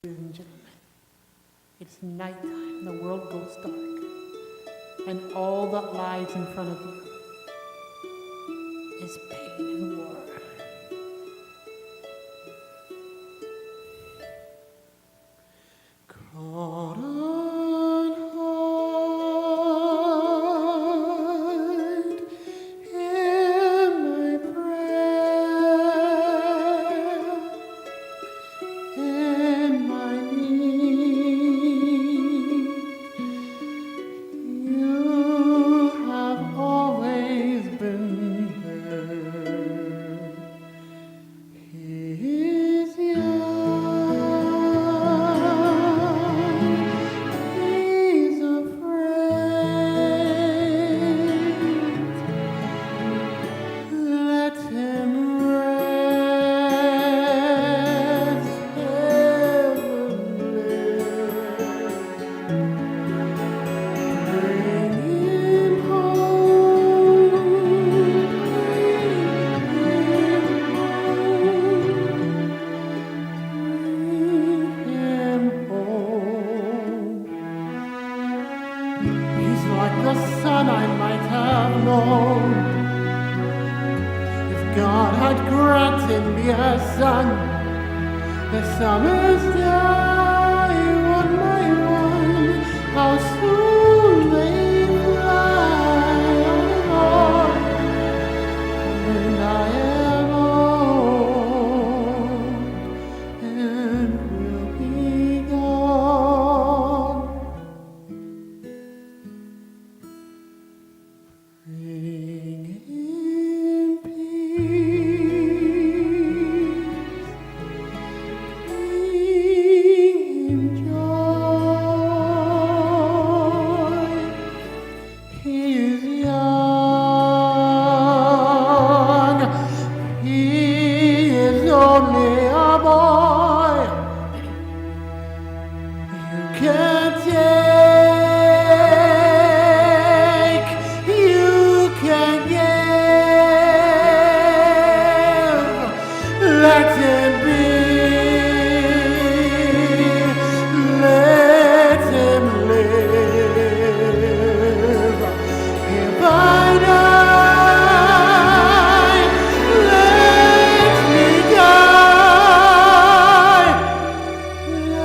Ladies and gentlemen, it's nighttime, the world goes dark, and all that lies in front of you is pain and war. Caught unhide in my prayer, in my need, you have always been there. He is young, he's afraid. Let him rest heavenly. Bring him home, bring him home. He's like the son I might have known. If God had granted me a son, the summers die one by one. How soon they fly, oh Lord, and I am old and will be gone. Bring him peace, bring him joy. He is young, he is only a boy. You can take, you can give. Let him be, let him live. If I die, let me die. Let him live.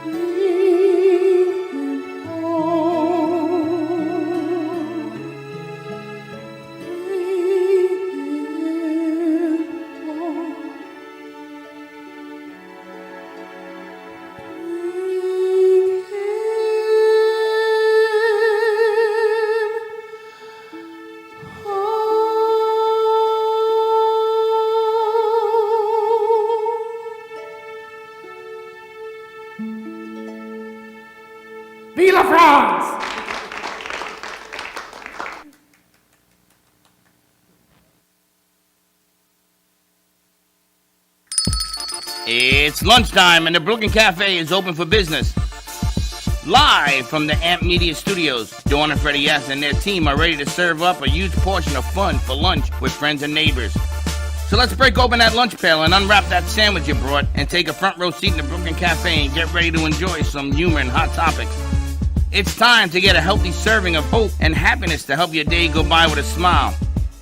Bring him home. Vive la France! It's lunchtime and the Brooklyn Cafe is open for business. Live from the Amp Media Studios, Dawn and Freddie S. and their team are ready to serve up a huge portion of fun for lunch with friends and neighbors. So let's break open that lunch pail and unwrap that sandwich you brought and take a front row seat in the Brooklyn Cafe and get ready to enjoy some humor and hot topics. It's time to get a healthy serving of hope and happiness to help your day go by with a smile.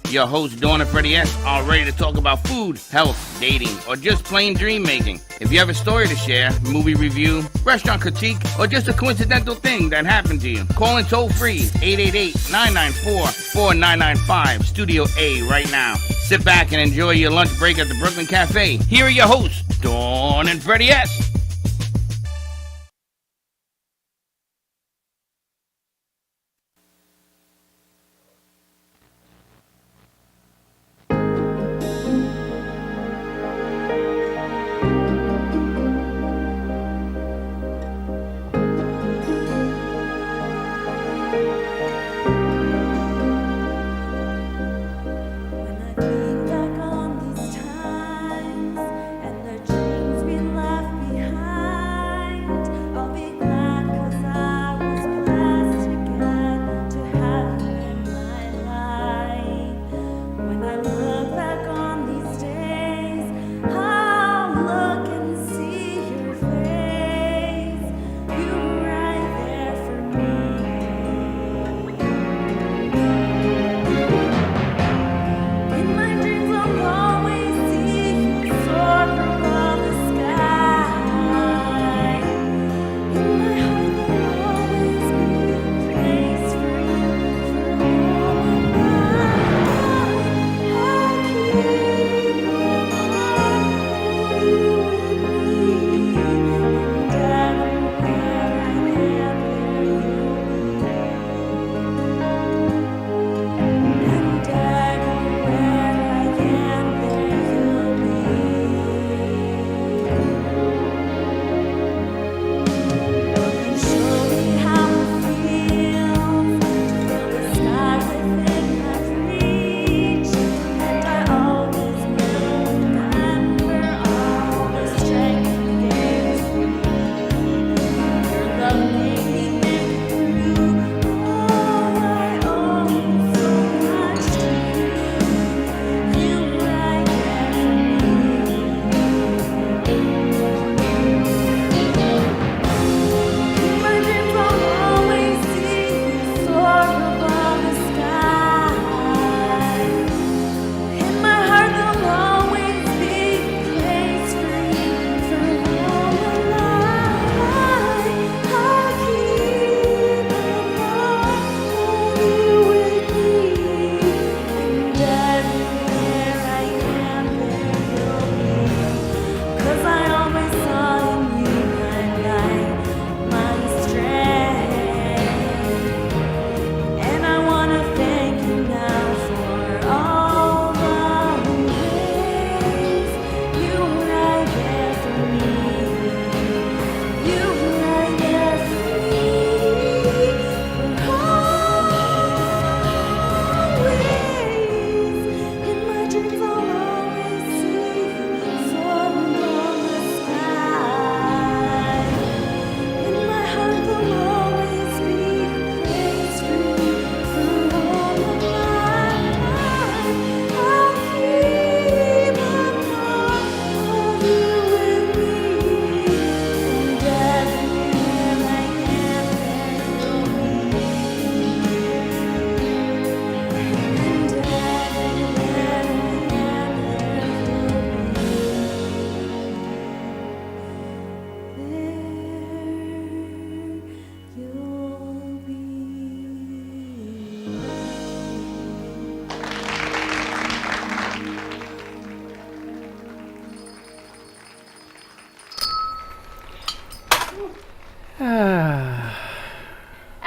Your hosts, Dawn and Freddie S., are ready to talk about food, health, dating, or just plain dream making. If you have a story to share, movie review, restaurant critique, or just a coincidental thing that happened to you, call in toll free 888-994-4995, Studio A right now. Sit back and enjoy your lunch break at the Brooklyn Cafe. Here are your hosts, Dawn and Freddie S. When I think back on these times and the dreams we left behind.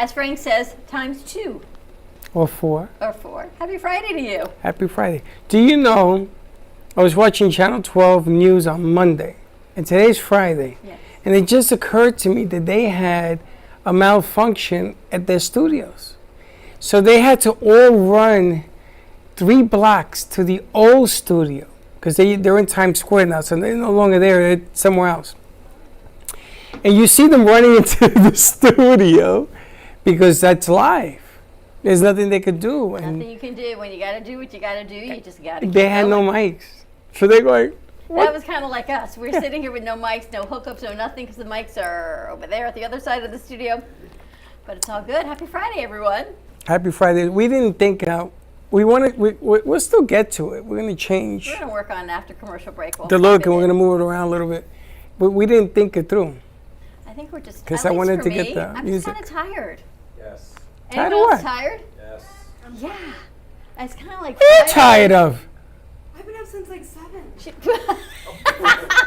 as Frank says, times 2 Or 4. or 4. Happy Friday to you. Happy Friday. Do you know, I was watching Channel 12 News on Monday, and today's Friday, Yes. and it just occurred to me that they had a malfunction at their studios. So they had to all run 3 blocks to the old studio, because they're in Times Square now, so they're no longer there, they're somewhere else. And you see them running into the studio because that's live. There's nothing they could do. And Nothing you can do. When you got to do what you got to do, you just got to they had no mics. So they're going, That was kind of like us. We're sitting here with no mics, no hookups, no nothing, because the mics are over there at the other side of the studio. But it's all good. Happy Friday, everyone. Happy Friday. We didn't think out. We'll still get to it. We're going to change We're going to work on after commercial break. We'll the pop look it and we're in. going to move it around a little bit. But we didn't think it through. I think we're just. 'Cause at I least wanted for to me, get the I'm music. just kind of tired. Yes. Tired Anyone of else what? tired? Yes. Yeah. It's kind of like. What are you tired of? I've been up since like 7, She-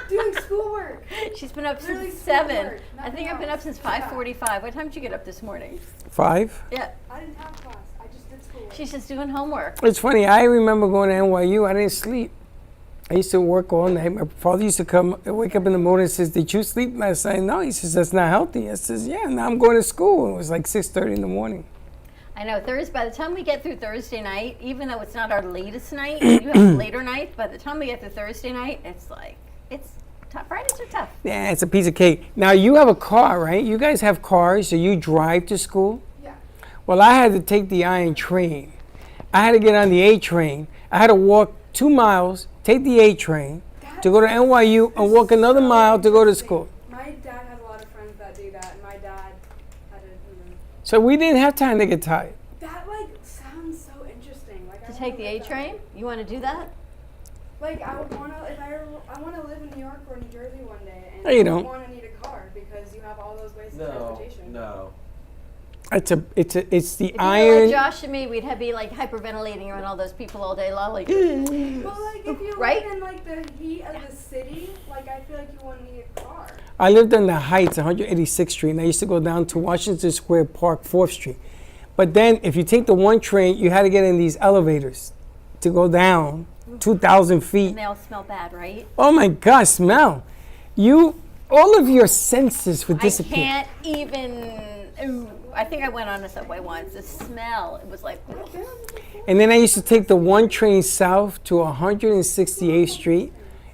doing schoolwork. She's been up Literally since 7. schoolwork, I nothing think I've been up else. since 5:45. What time did you get up this morning? 5? Yeah. I didn't have class. I just did schoolwork. She's just doing homework. It's funny. I remember going to NYU. I didn't sleep. I used to work all night. My father used to come, wake up in the morning and says, "Did you sleep last night?" No. He says, "That's not healthy." I says, "Yeah, now I'm going to school." It was like 6:30 in the morning. I know Thursday. By the time we get through Thursday night, even though it's not our latest night, you have later nights. By the time we get through Thursday night, it's like it's tough. Fridays are tough. Yeah, it's a piece of cake. Now, you have a car, right? You guys have cars, so you drive to school? Yeah. Well, I had to take the iron train. I had to get on the A train. I had to walk 2 miles, take the A train to go to NYU and walk another mile to go to school. My dad has a lot of friends that do that, and my dad had to. So we didn't have time to get tired. That like sounds so interesting. Like To I take wanna the live A that. train, you want to do that? Like I would wanna if I wanna live in New York or New Jersey one day, and No, you I don't. want to need a car because you have all those ways of No. transportation. No. It's the If you were iron. like Josh and me, we'd be like hyperventilating around all those people all day long. Like, Well, like if you Right? live in like the heat of the city, like I feel like you wouldn't need a car. I lived on the Heights, 186th Street, and I used to go down to Washington Square Park, 4th Street. But then, if you take the one train, you had to get in these elevators to go down 2,000 feet. and they all smell bad, right? Oh my gosh, smell. All of your senses would I disappear. can't even. Ooh, I think I went on a subway once. The smell, it was like. And then I used to take the one train south to 168th Street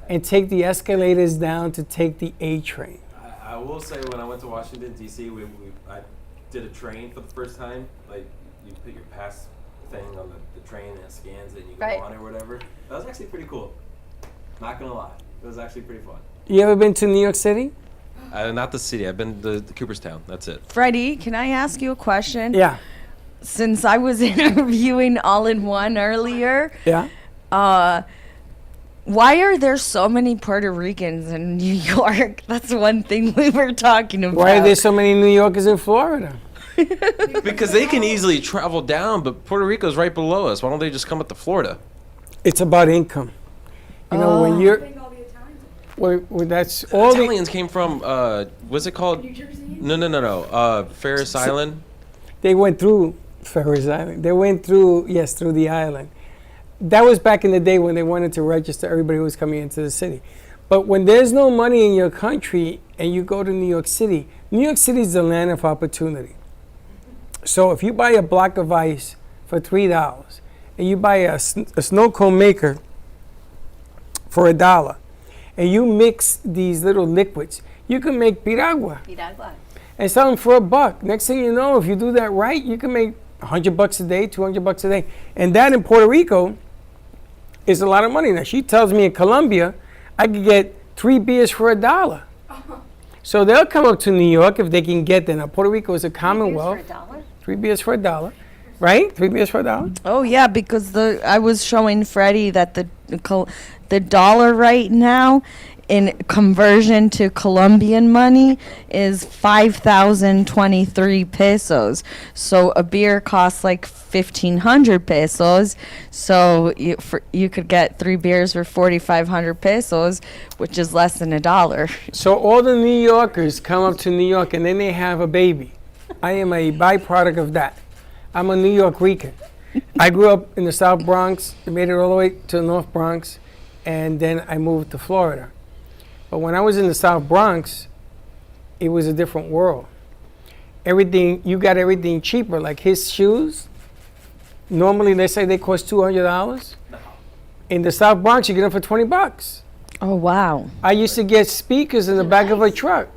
and take the escalators down to take the A train. I will say when I went to Washington D.C., I did a train for the first time. Like you put your pass thing on the train and it scans it and you go Right. on it or whatever. That was actually pretty cool. Not gonna lie, it was actually pretty fun. You ever been to New York City? Not the city. I've been to Cooperstown. That's it. Freddie, can I ask you a question? Yeah. Since I was interviewing All in One earlier, Yeah. why are there so many Puerto Ricans in New York? That's one thing we were talking about. Why are there so many New Yorkers in Florida? Because they can easily travel down, but Puerto Rico's right below us. Why don't they just come up to Florida? It's about income. You know, when you're, I think all the Italians. well, that's all the, Italians came from what's it called? New Jersey. No. Ferris Island. they went through Ferris Island. They went through, yes, through the island. That was back in the day when they wanted to register everybody who was coming into the city. But when there's no money in your country and you go to New York City is the land of opportunity. So if you buy a block of ice for $3 and you buy a snow cone maker for $1 and you mix these little liquids, you can make piragua Piragua. and sell them for $1. Next thing you know, if you do that right, you can make $100 a day, $200 a day. And that in Puerto Rico is a lot of money. Now, she tells me in Colombia, I could get 3 beers for $1. So they'll come up to New York if they can get there. Now, Puerto Rico is a commonwealth. Here's for $1. 3 beers for $1, right? 3 beers for $1. Oh yeah, because I was showing Freddie that the dollar right now in conversion to Colombian money is 5,023 pesos. So a beer costs like 1,500 pesos. So you could get 3 beers for 4,500 pesos, which is less than $1. So all the New Yorkers come up to New York and then they have a baby. I am a byproduct of that. I'm a New York Rican. I grew up in the South Bronx, made it all the way to the North Bronx, and then I moved to Florida. But when I was in the South Bronx, it was a different world. Everything, you got everything cheaper. Like his shoes, normally they say they cost $200. In the South Bronx, you get them for $20. Oh, wow. I used to get speakers in the back of a truck.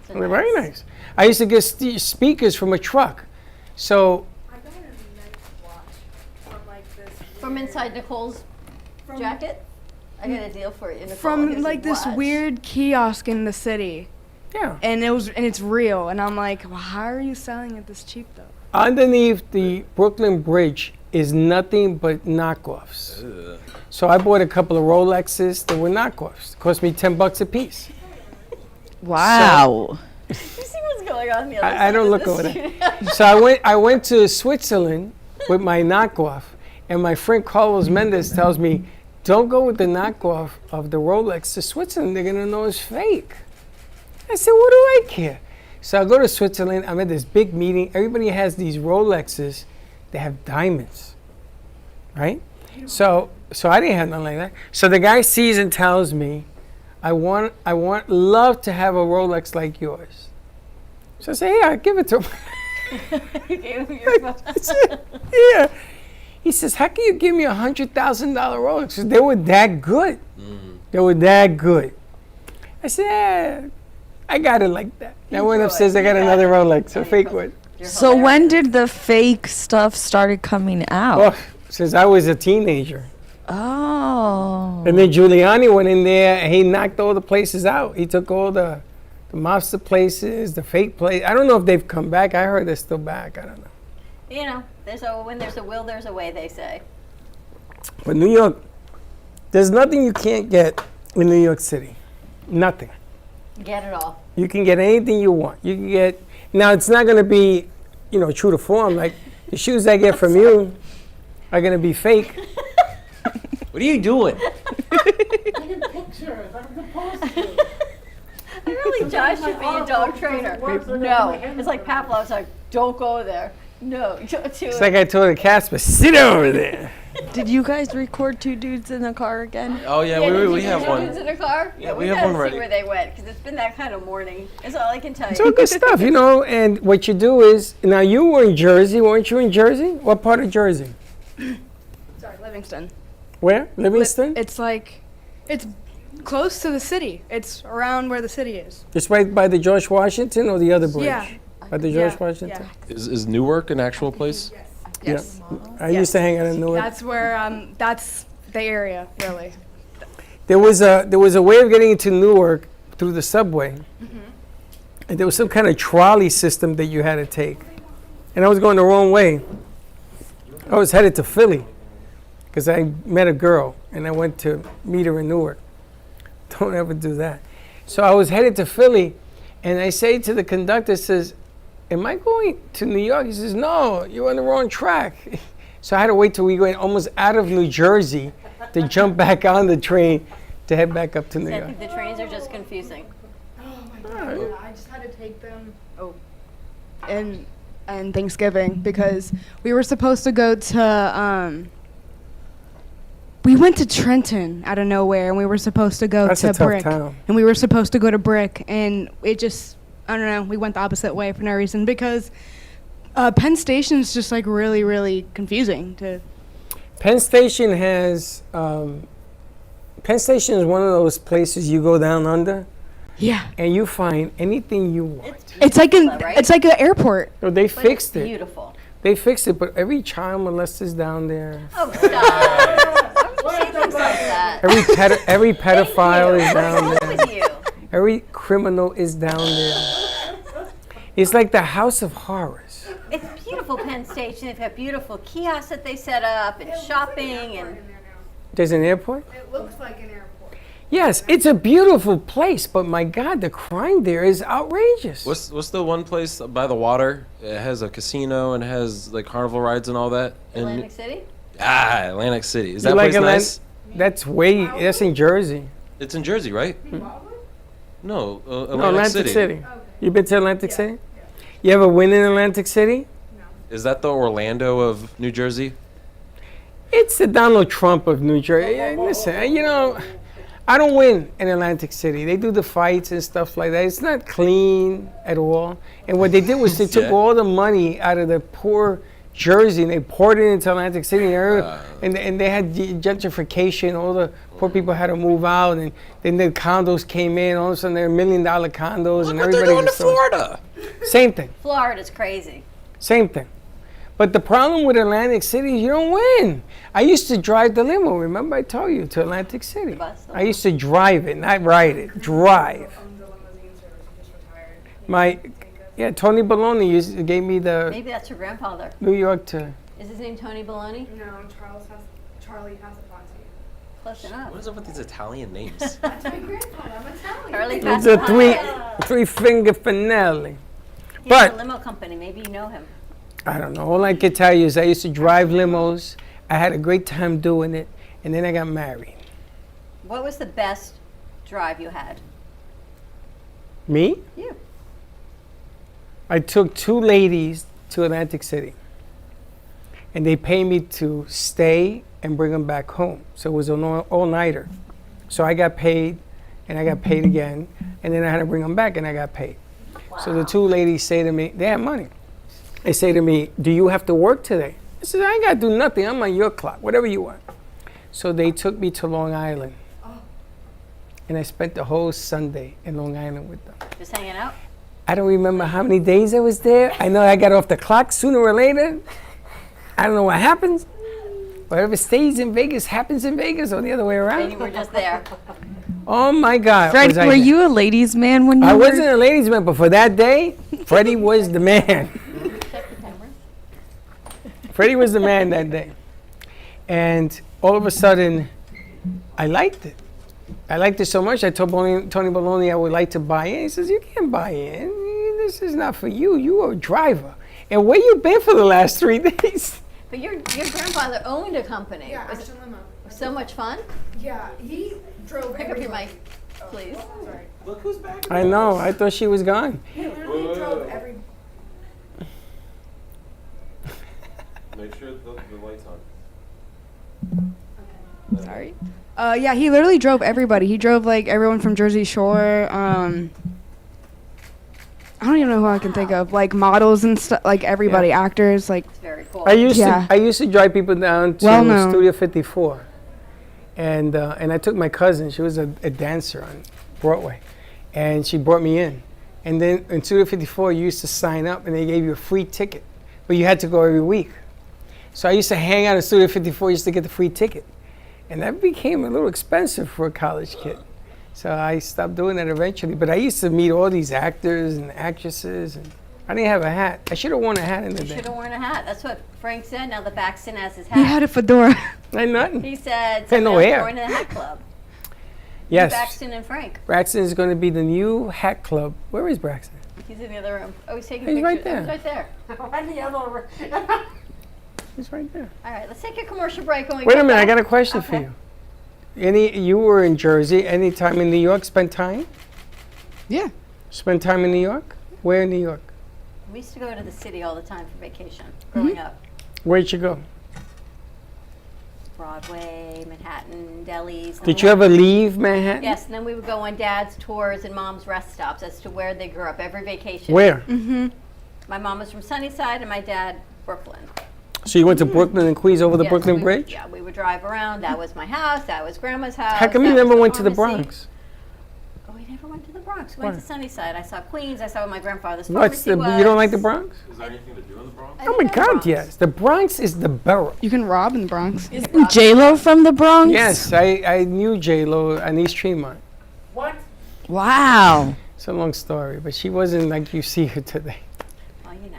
They're very nice. I used to get speakers from a truck. So I got a nice watch from like this. From inside Nicole's jacket? I got a deal for you, Nicole. From Here's a like this watch. weird kiosk in the city, yeah, and it's real. And I'm like, well, how are you selling it this cheap though? underneath the Brooklyn Bridge is nothing but knockoffs. Ugh. So I bought a couple of Rolexes that were knockoffs. It cost me $10 a piece. Wow. You see what's going on the other I side don't of look this over studio? there. So I went to Switzerland with my knockoff, and my friend Carlos Mendez tells me, don't go with the knockoff of the Rolex to Switzerland. They're gonna know it's fake. I said, what do I care? So I go to Switzerland. I'm at this big meeting. Everybody has these Rolexes. They have diamonds, right? So I didn't have nothing like that. So the guy sees and tells me, love to have a Rolex like yours. So I say, yeah, give it to him. You gave him your phone. I said, yeah. He says, how can you give me $100,000 Rolex? They were that good. They were that good. I said, yeah, I got it like that. I went Enjoy. upstairs, I got You got another it. Rolex, a fake one. You're So hilarious. when did the fake stuff started coming out? Oh, since I was a teenager. Oh. And then Giuliani went in there and he knocked all the places out. He took all the mobster places, the fake place. I don't know if they've come back. I heard they're still back. I don't know. You know, when there's a will, there's a way, they say. But New York, there's nothing you can't get in New York City. Nothing. Get it all. You can get anything you want. You can get, now it's not going to be, true to form. Like the shoes I get from you are going to be fake. What are you doing? Taking pictures. I'm supposed to. Really, Josh should be a dog trainer. No, it's like Pavlov's like, don't go there. No, don't do It's it. like I told Casper, sit over there. Did you guys record two dudes in the car again? Oh yeah, did we you have get one. dudes in a car? Yeah, we we have gotta one ready. see where they went because it's been that kind of morning. That's all I can tell It's all you. good stuff, and what you do is, now you were in Jersey, weren't you in Jersey? What part of Jersey? Sorry, Livingston. Where? Livingston? It's like, it's close to the city. It's around where the city is. It's right by the George Washington or the other bridge? Yeah. By the George Yeah, Washington? Is Newark an actual place? Yes. I used to hang out in Newark. That's where, that's the area, really. There was a way of getting into Newark through the subway. And there was some kind of trolley system that you had to take. And I was going the wrong way. I was headed to Philly because I met a girl and I went to meet her in Newark. Don't ever do that. So I was headed to Philly and I say to the conductor, says, am I going to New York? He says, no, you're on the wrong track. So I had to wait till we went almost out of New Jersey to jump back on the train to head back up to New I York. think the trains are just confusing. I just had to take them. And Thanksgiving because we were supposed to go to. We went to Trenton out of nowhere, and we were supposed to go That's to a tough Brick, town. and we were supposed to go to Brick, and it just I don't know. We went the opposite way for no reason because Penn Station is just like really, really confusing to. Penn Station has, Penn Station is one of those places you go down under Yeah, and you find anything you want. it's like right? it's like an airport. So they But fixed it's it. beautiful. They fixed it, but every child molester's down there. Oh, stop. Don't say things like that. Every pedophile Thank is you. down What's there. wrong with you? Every criminal is down there. It's like the house of horrors. It's beautiful, Penn Station. They've got beautiful kiosks that they set up and shopping and There's an airport? It looks like an airport. Yes, it's a beautiful place, but my God, the crime there is outrageous. What's the one place by the water? It has a casino and has like carnival rides and all that. Atlantic City. Atlantic City. Is You that like place Atlan- nice? That's in Jersey. It's in Jersey, right? No, No, Atlantic Atlantic City. You been to Atlantic City? You ever win in Atlantic City? Is that the Orlando of New Jersey? It's the Donald Trump of New Jersey. Listen, you know, I don't win in Atlantic City. They do the fights and stuff like that. It's not clean at all. And what they did was they took Yeah. all the money out of the poor Jersey and they poured it into Atlantic City. And they had gentrification. All the poor people had to move out. And then the condos came in. All of a sudden, they're $1 million condos. And What they're everybody doing to was so- Florida? Same thing. Florida's crazy. Same thing. But the problem with Atlantic City is you don't win. I used to drive the limo. Remember I told you, to Atlantic City. Bus. I used to drive it, not ride it. Drive. Tony Baloney gave me the Maybe that's your grandfather. New York to. Is his name Tony Baloney? No, Charlie Passaponte. Close enough. What is up with these Italian names? That's my grandfather. I'm Italian. Charlie It's a Passaponte. three-finger finale. He but- has a limo company. Maybe you know him. I don't know. All I can tell you is I used to drive limos. I had a great time doing it, and then I got married. What was the best drive you had? Me? You. I took 2 ladies to Atlantic City, and they paid me to stay and bring them back home. So it was an all-nighter. So I got paid, and I got paid again, and then I had to bring them back, and I got paid. So the 2 ladies say to me, they have money. They say to me, do you have to work today? I said, I ain't got to do nothing. I'm on your clock, whatever you want. So they took me to Long Island, and I spent the whole Sunday in Long Island with them. Just hanging out? I don't remember how many days I was there. I know I got off the clock sooner or later. I don't know what happens. Whatever stays in Vegas happens in Vegas, or the other way And around. you were just there. Oh my God. Freddie, was I were there. you a ladies' man when you I were? wasn't a ladies' man, but for that day, Freddie was the man. Check the camera. Freddie was the man that day. And all of a sudden, I liked it. I liked it so much, I told Tony Baloney I would like to buy in. He says, you can't buy in. This is not for you. You are a driver. And where you been for the last 3 days? But your grandfather owned a company. Yeah, Was Ashton Limo. so much fun. Yeah, he drove Pick up your everybody. mic, please. Sorry. Look who's back. I know. I thought she was gone. He literally drove every. Make sure the light's on. Sorry. Yeah, he literally drove everybody. He drove like everyone from Jersey Shore. I don't even know who I can think of. Like models and stuff. Like everybody, actors. Like It's very cool. I used Yeah. to drive people down to Well known. Studio 54, and I took my cousin. She was a dancer on Broadway, and she brought me in. And then in Studio 54, you used to sign up, and they gave you a free ticket, but you had to go every week. So I used to hang out in Studio 54 just to get the free ticket, and that became a little expensive for a college kid. So I stopped doing that eventually. But I used to meet all these actors and actresses, and I didn't have a hat. I should have worn a hat in the You day. should have worn a hat. That's what Frank said. Now that Baxton has his he had hat. a fedora. I nothing. He said, Had no "Someone else hair." join the hat club." Yes. Braxton and Frank. Braxton is going to be the new hat club. Where is Braxton? He's in the other room. Oh, he's taking He's pictures. right there. He's right there. He's right there. All right, let's take a commercial break. When we Wait a get minute, I back. got a question for Okay. you. You were in Jersey. Any time in New York? Spend time? Yeah. Spend time in New York? Where in New York? We used to go to the city all the time for vacation growing up. Where'd you go? Broadway, Manhattan, delis. and Did then you ever leave Manhattan? Yes, and then we would go on Dad's tours and Mom's rest stops as to where they grew up every vacation. Where? My mom was from Sunnyside and my dad Brooklyn. So you went to Brooklyn and Queens over the Yes, Brooklyn we- Bridge? Yeah, we would drive around. That was my house. That was Grandma's house. How come you that never was went to the pharmacy. Bronx? Oh, we never went to the Bronx. We went Why? to Sunnyside. I saw Queens. I saw where my grandfather's What's pharmacy the? was. You don't like the Bronx? Is there anything to do in the Bronx? I Oh didn't my know the God, Bronx. yes. The Bronx is the borough. You can rob in the Bronx. J Lo from the Bronx? Yes, I knew J Lo on East Tremont. Wow. It's a long story, but she wasn't like you see her today. Well, you know.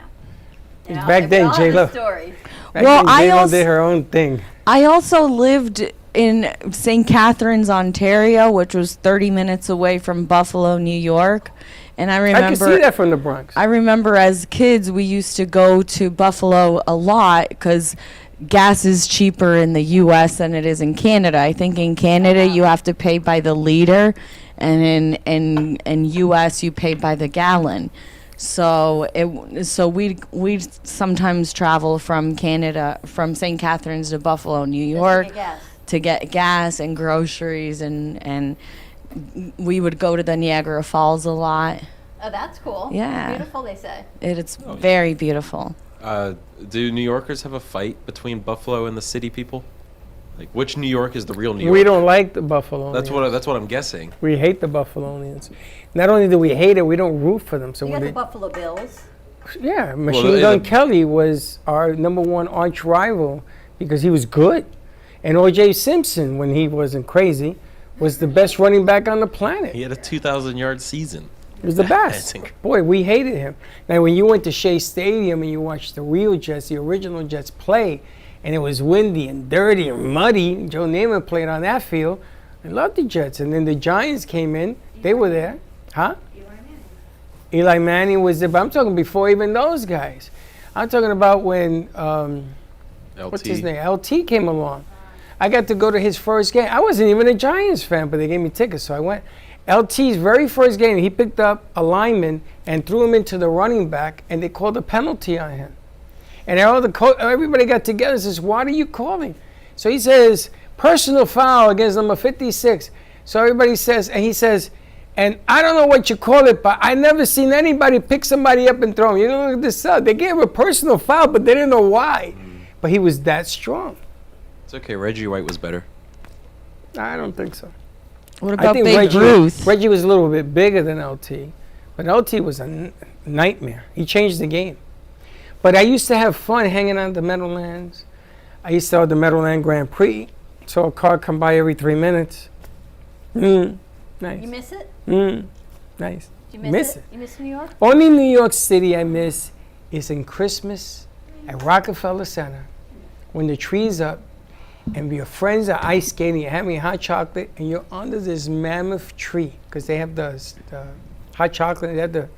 It's Yeah, back we then, all have a J-Lo. story. Back Well, then, I J-Lo also- did her own thing. I also lived in St. Catharines, Ontario, which was 30 minutes away from Buffalo, New York. And I remember I can see that from the Bronx. I remember as kids we used to go to Buffalo a lot because gas is cheaper in the U.S. than it is in Canada. I think in Canada you have to pay by the liter, and in U.S. you pay by the gallon. So we sometimes travel from Canada, from St. Catharines to Buffalo, New York, to get gas and groceries, and we would go to the Niagara Falls a lot. Oh, that's cool. Yeah. Beautiful, they say. It's very beautiful. Do New Yorkers have a fight between Buffalo and the city people? Like, which New York is the real New York? We don't like the Buffalo. That's what I'm guessing. We hate the Buffalonians. Not only do we hate it, we don't root for them. So You when got they, the Buffalo Bills. yeah, Machine Gun Kelly was our #1 arch rival because he was good, and O.J. Simpson, when he wasn't crazy, was the best running back on the planet. He had a 2,000-yard season. He was the best. Boy, we hated him. Now, when you went to Shea Stadium and you watched the real Jets, the original Jets play, and it was windy and dirty and muddy, Joe Namath played on that field. I loved the Jets. And then the Giants came in. They were there. Huh? Eli Manning was there, but I'm talking before even those guys. I'm talking about when, what's his name? LT came along. I got to go to his first game. I wasn't even a Giants fan, but they gave me tickets, so I went. LT's very first game, he picked up a lineman and threw him into the running back, and they called a penalty on him. And everybody got together and says, "What are you calling?" So he says, "Personal foul against number 56." So everybody says, and he says, "And I don't know what you call it, but I never seen anybody pick somebody up and throw him." You know, look at this up. They gave him a personal foul, but they didn't know why. But he was that strong. It's okay. Reggie White was better. I don't think so. What about Babe Ruth? Reggie was a little bit bigger than LT, but LT was a nightmare. He changed the game. But I used to have fun hanging out at the Meadowlands. I used to have the Meadowland Grand Prix. Saw a car come by every 3 minutes. Nice. You miss it? Nice. Do you miss it? You miss New York? Only New York City I miss is in Christmas at Rockefeller Center when the tree's up and your friends are ice skating, you're having hot chocolate, and you're under this mammoth tree because they have the hot chocolate, they have the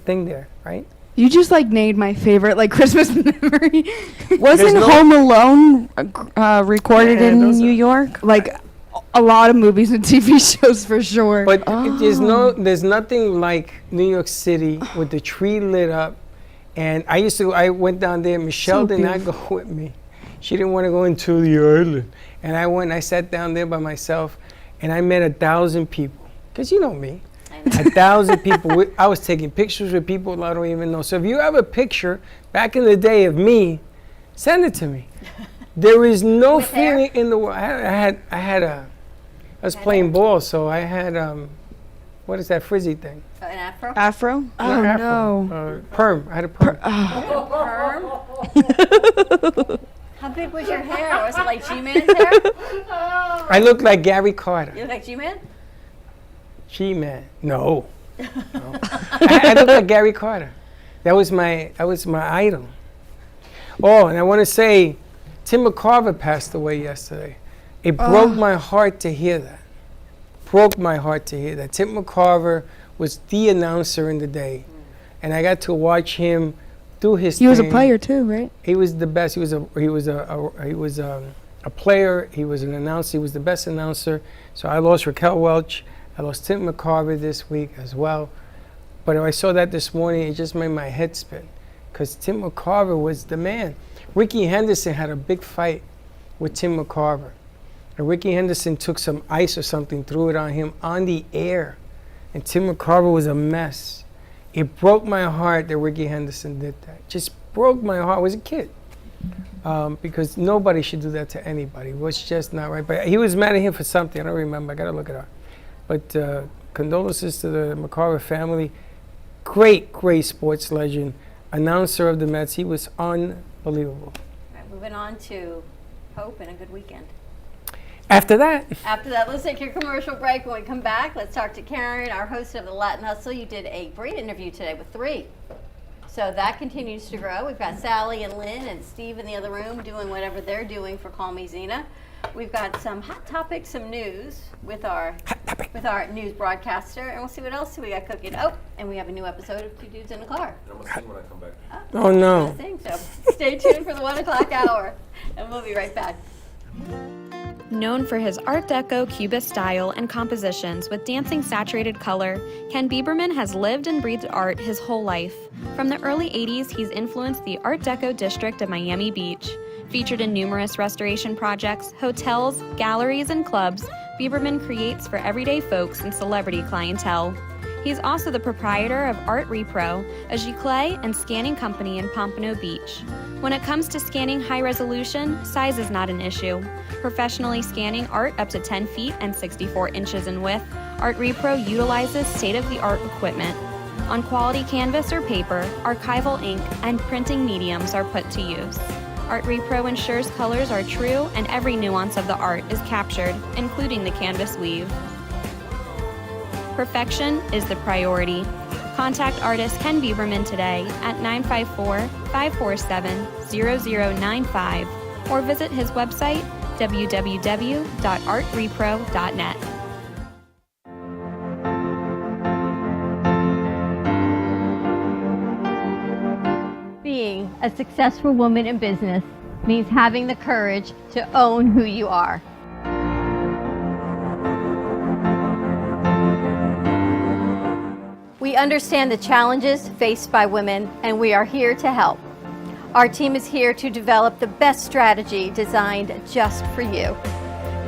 thing there, right? You just like named my favorite like Christmas memory. Wasn't Home Alone recorded Yeah, in those New are- York? Like a lot of movies and TV shows for sure. But there's nothing like New York City with the tree lit up. And I went down there. Michelle did not go with me. She didn't want to go into the island. And I went and I sat down there by myself and I met 1,000 people. Because you know me. 1,000 people. I was taking pictures with people I don't even know. So if you have a picture back in the day of me, send it to me. There is no feeling in the world. I was playing ball, so I had what is that frizzy thing? An afro? Afro? Oh Not no. afro. Perm. I had a perm. Perm? How big was your hair? Was it like G-Man's hair? I look like Gary Carter. You look like G-Man? G-Man. No. I look like Gary Carter. That was my idol. Oh, and I want to say, Tim McCarver passed away yesterday. It broke my heart to hear that. Broke my heart to hear that. Tim McCarver was the announcer in the day, and I got to watch him do his thing. He was a player too, right? He was the best. He was a player. He was an announcer. He was the best announcer. So I lost Raquel Welch. I lost Tim McCarver this week as well. But when I saw that this morning, it just made my head spin, because Tim McCarver was the man. Ricky Henderson had a big fight with Tim McCarver. And Ricky Henderson took some ice or something, threw it on him on the air. And Tim McCarver was a mess. It broke my heart that Ricky Henderson did that. Just broke my heart. I was a kid. Because nobody should do that to anybody. It was just not right. But he was mad at him for something. I don't remember. I got to look it up. But condolences to the McCarver family. Great, great sports legend. Announcer of the Mets. He was unbelievable. Right, moving on to Hope and a good weekend. After that, Let's take your commercial break. When we come back, let's talk to Karen, our host of the Latin Hustle. You did a great interview today with 3. So that continues to grow. We've got Sally and Lynn and Steve in the other room doing whatever they're doing for Call Me Zena. We've got some hot topics, some news with our news broadcaster, and we'll see what else we got cooking. Oh, and we have a new episode of 2 Dudes in a Car. I'm gonna sing when I come back. oh no. So stay tuned for the 1 o'clock hour, and we'll be right back. Known for his Art Deco Cubist style and compositions with dancing saturated color, Ken Bieberman has lived and breathed art his whole life. From the early 80s, he's influenced the Art Deco district of Miami Beach. Featured in numerous restoration projects, hotels, galleries, and clubs, Bieberman creates for everyday folks and celebrity clientele. He's also the proprietor of Art Repro, a giclée and scanning company in Pompano Beach. When it comes to scanning high resolution, size is not an issue. Professionally scanning art up to 10 feet and 64 inches in width, Art Repro utilizes state-of-the-art equipment. On quality canvas or paper, archival ink and printing mediums are put to use. Art Repro ensures colors are true and every nuance of the art is captured, including the canvas weave. Perfection is the priority. Contact artist Ken Bieberman today at 954-547-0095 or visit his website www.artrepro.net. Being a successful woman in business means having the courage to own who you are. We understand the challenges faced by women, and we are here to help. Our team is here to develop the best strategy designed just for you.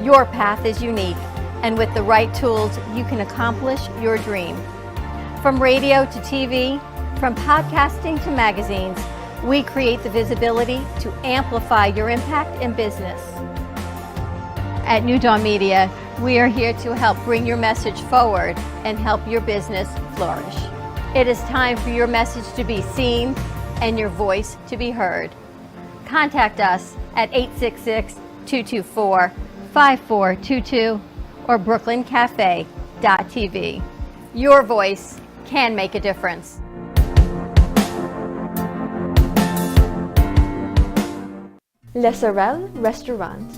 Your path is unique, and with the right tools, you can accomplish your dream. From radio to TV, from podcasting to magazines, we create the visibility to amplify your impact in business. At New Dawn Media, we are here to help bring your message forward and help your business flourish. It is time for your message to be seen and your voice to be heard. Contact us at 866-224-5422 or brooklyncafe.tv. Your voice can make a difference. Le Sorel Restaurant,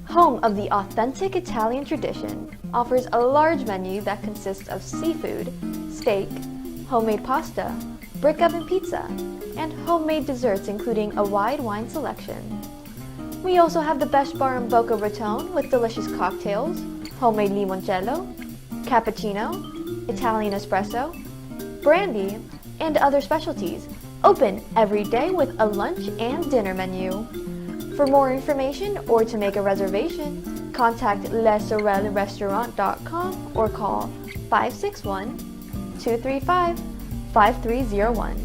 home of the authentic Italian tradition, offers a large menu that consists of seafood, steak, homemade pasta, brick oven pizza, and homemade desserts including a wide wine selection. We also have the best bar in Boca Raton with delicious cocktails, homemade limoncello, cappuccino, Italian espresso, brandy, and other specialties. Open every day with a lunch and dinner menu. For more information or to make a reservation, contact lesorelrestaurant.com or call 561-235-5301.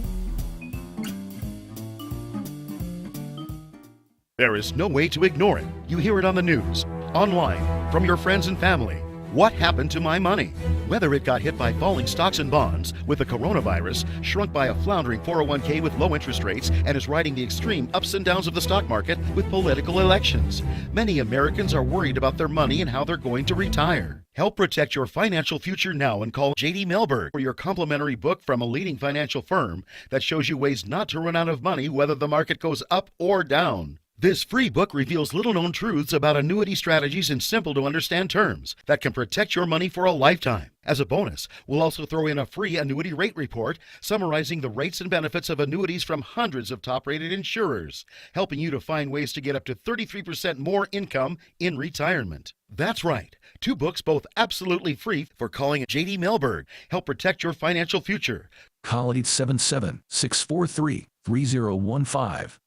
There is no way to ignore it. You hear it on the news, online, from your friends and family. What happened to my money? Whether it got hit by falling stocks and bonds, with the coronavirus, shrunk by a floundering 401k with low interest rates, and is riding the extreme ups and downs of the stock market with political elections. Many Americans are worried about their money and how they're going to retire. Help protect your financial future now and call J.D. Mellberg for your complimentary book from a leading financial firm that shows you ways not to run out of money whether the market goes up or down. This free book reveals little-known truths about annuity strategies in simple-to-understand terms that can protect your money for a lifetime. As a bonus, we'll also throw in a free annuity rate report summarizing the rates and benefits of annuities from hundreds of top-rated insurers, helping you to find ways to get up to 33% more income in retirement. That's right. 2 books, both absolutely free, for calling J.D. Mellberg. Help protect your financial future. Call 877-643-3015.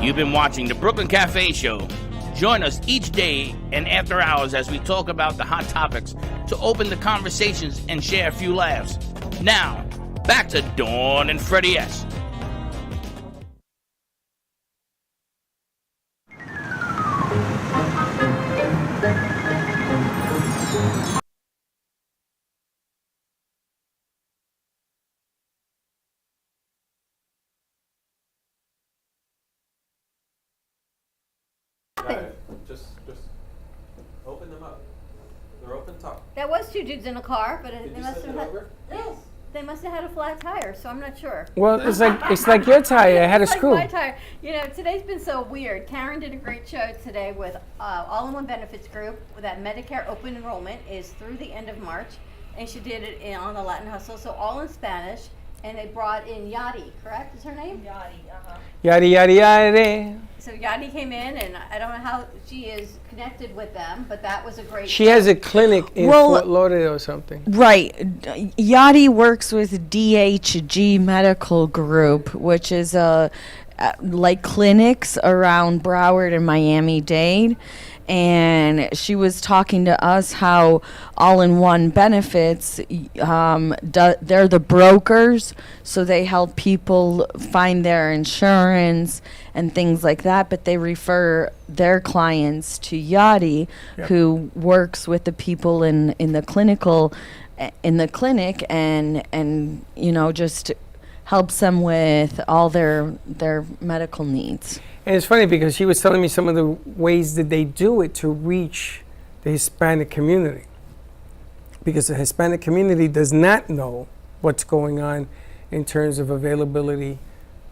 You've been watching the Brooklyn Cafe Show. Join us each day and after hours as we talk about the hot topics to open the conversations and share a few laughs. Now, back to Dawn and Freddie S. Just open them up. They're open top. That was 2 dudes in a car, but Did they you must send have it had. over? Yes, they must have had a flat tire, so I'm not sure. Well, it's like your tire. I had a It's like screw. my tire. You know, today's been so weird. Karen did a great show today with All-in-One Benefits Group. That Medicare open enrollment is through the end of March, and she did it on the Latin Hustle, so all in Spanish. and they brought in Yadi, correct? Is her name? Yada yada yada. So Yadi came in, and I don't know how she is connected with them, but that was a great. She has a clinic in Well- Fort Lauderdale or something. Right. Yadi works with DHG Medical Group, which is like clinics around Broward and Miami-Dade. And she was talking to us how All-in-One Benefits, they're the brokers, so they help people find their insurance and things like that, but they refer their clients to Yadi, Yep. who works with the people in the clinic and you know, just helps them with all their medical needs. And it's funny because she was telling me some of the ways that they do it to reach the Hispanic community. Because the Hispanic community does not know what's going on in terms of availability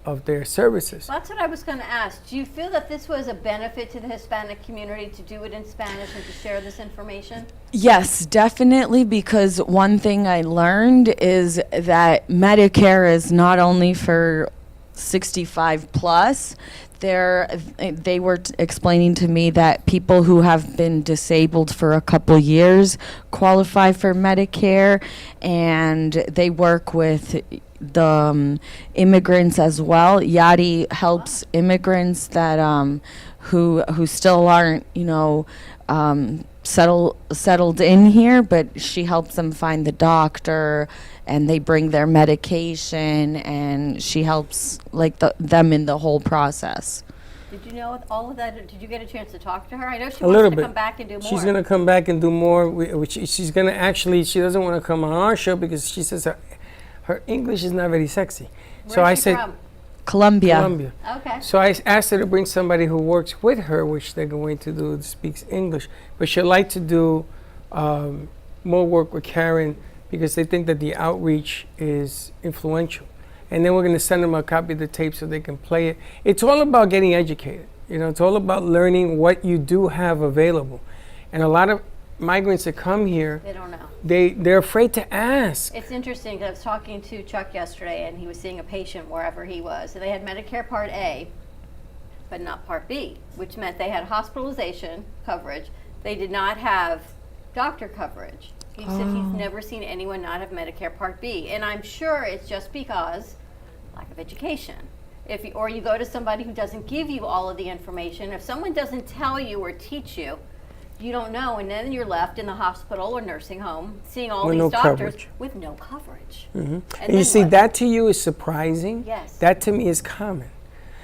of their services. Well, that's what I was going to ask. Do you feel that this was a benefit to the Hispanic community to do it in Spanish and to share this information? Yes, definitely, because one thing I learned is that Medicare is not only for 65 plus. They were explaining to me that people who have been disabled for a couple years qualify for Medicare, and they work with the immigrants as well. Yadi helps immigrants that who still aren't, you know, settled in here, but she helps them find the doctor, and they bring their medication, and she helps like them in the whole process. Did you know all of that? Did you get a chance to talk to her? I know she A wants little to bit. come back and do more. She's going to come back and do more. She's going to actually, she doesn't want to come on our show because she says her English is not very sexy. Where's So I she said, from? Colombia. Colombia. Okay. So I asked her to bring somebody who works with her, which they're going to do, that speaks English. But she'd like to do more work with Karen because they think that the outreach is influential. And then we're going to send them a copy of the tape so they can play it. It's all about getting educated. You know, it's all about learning what you do have available. And a lot of migrants that come here, They don't know. they're afraid to ask. It's interesting because I was talking to Chuck yesterday, and he was seeing a patient wherever he was. And they had Medicare Part A, but not Part B, which meant they had hospitalization coverage. They did not have doctor coverage. He said he's never seen anyone not have Medicare Part B. And I'm sure it's just because lack of education. Or you go to somebody who doesn't give you all of the information. If someone doesn't tell you or teach you, you don't know, and then you're left in the hospital or nursing home seeing all With these no doctors coverage. with no coverage. And then you see, what? that to you is surprising. Yes. That to me is common.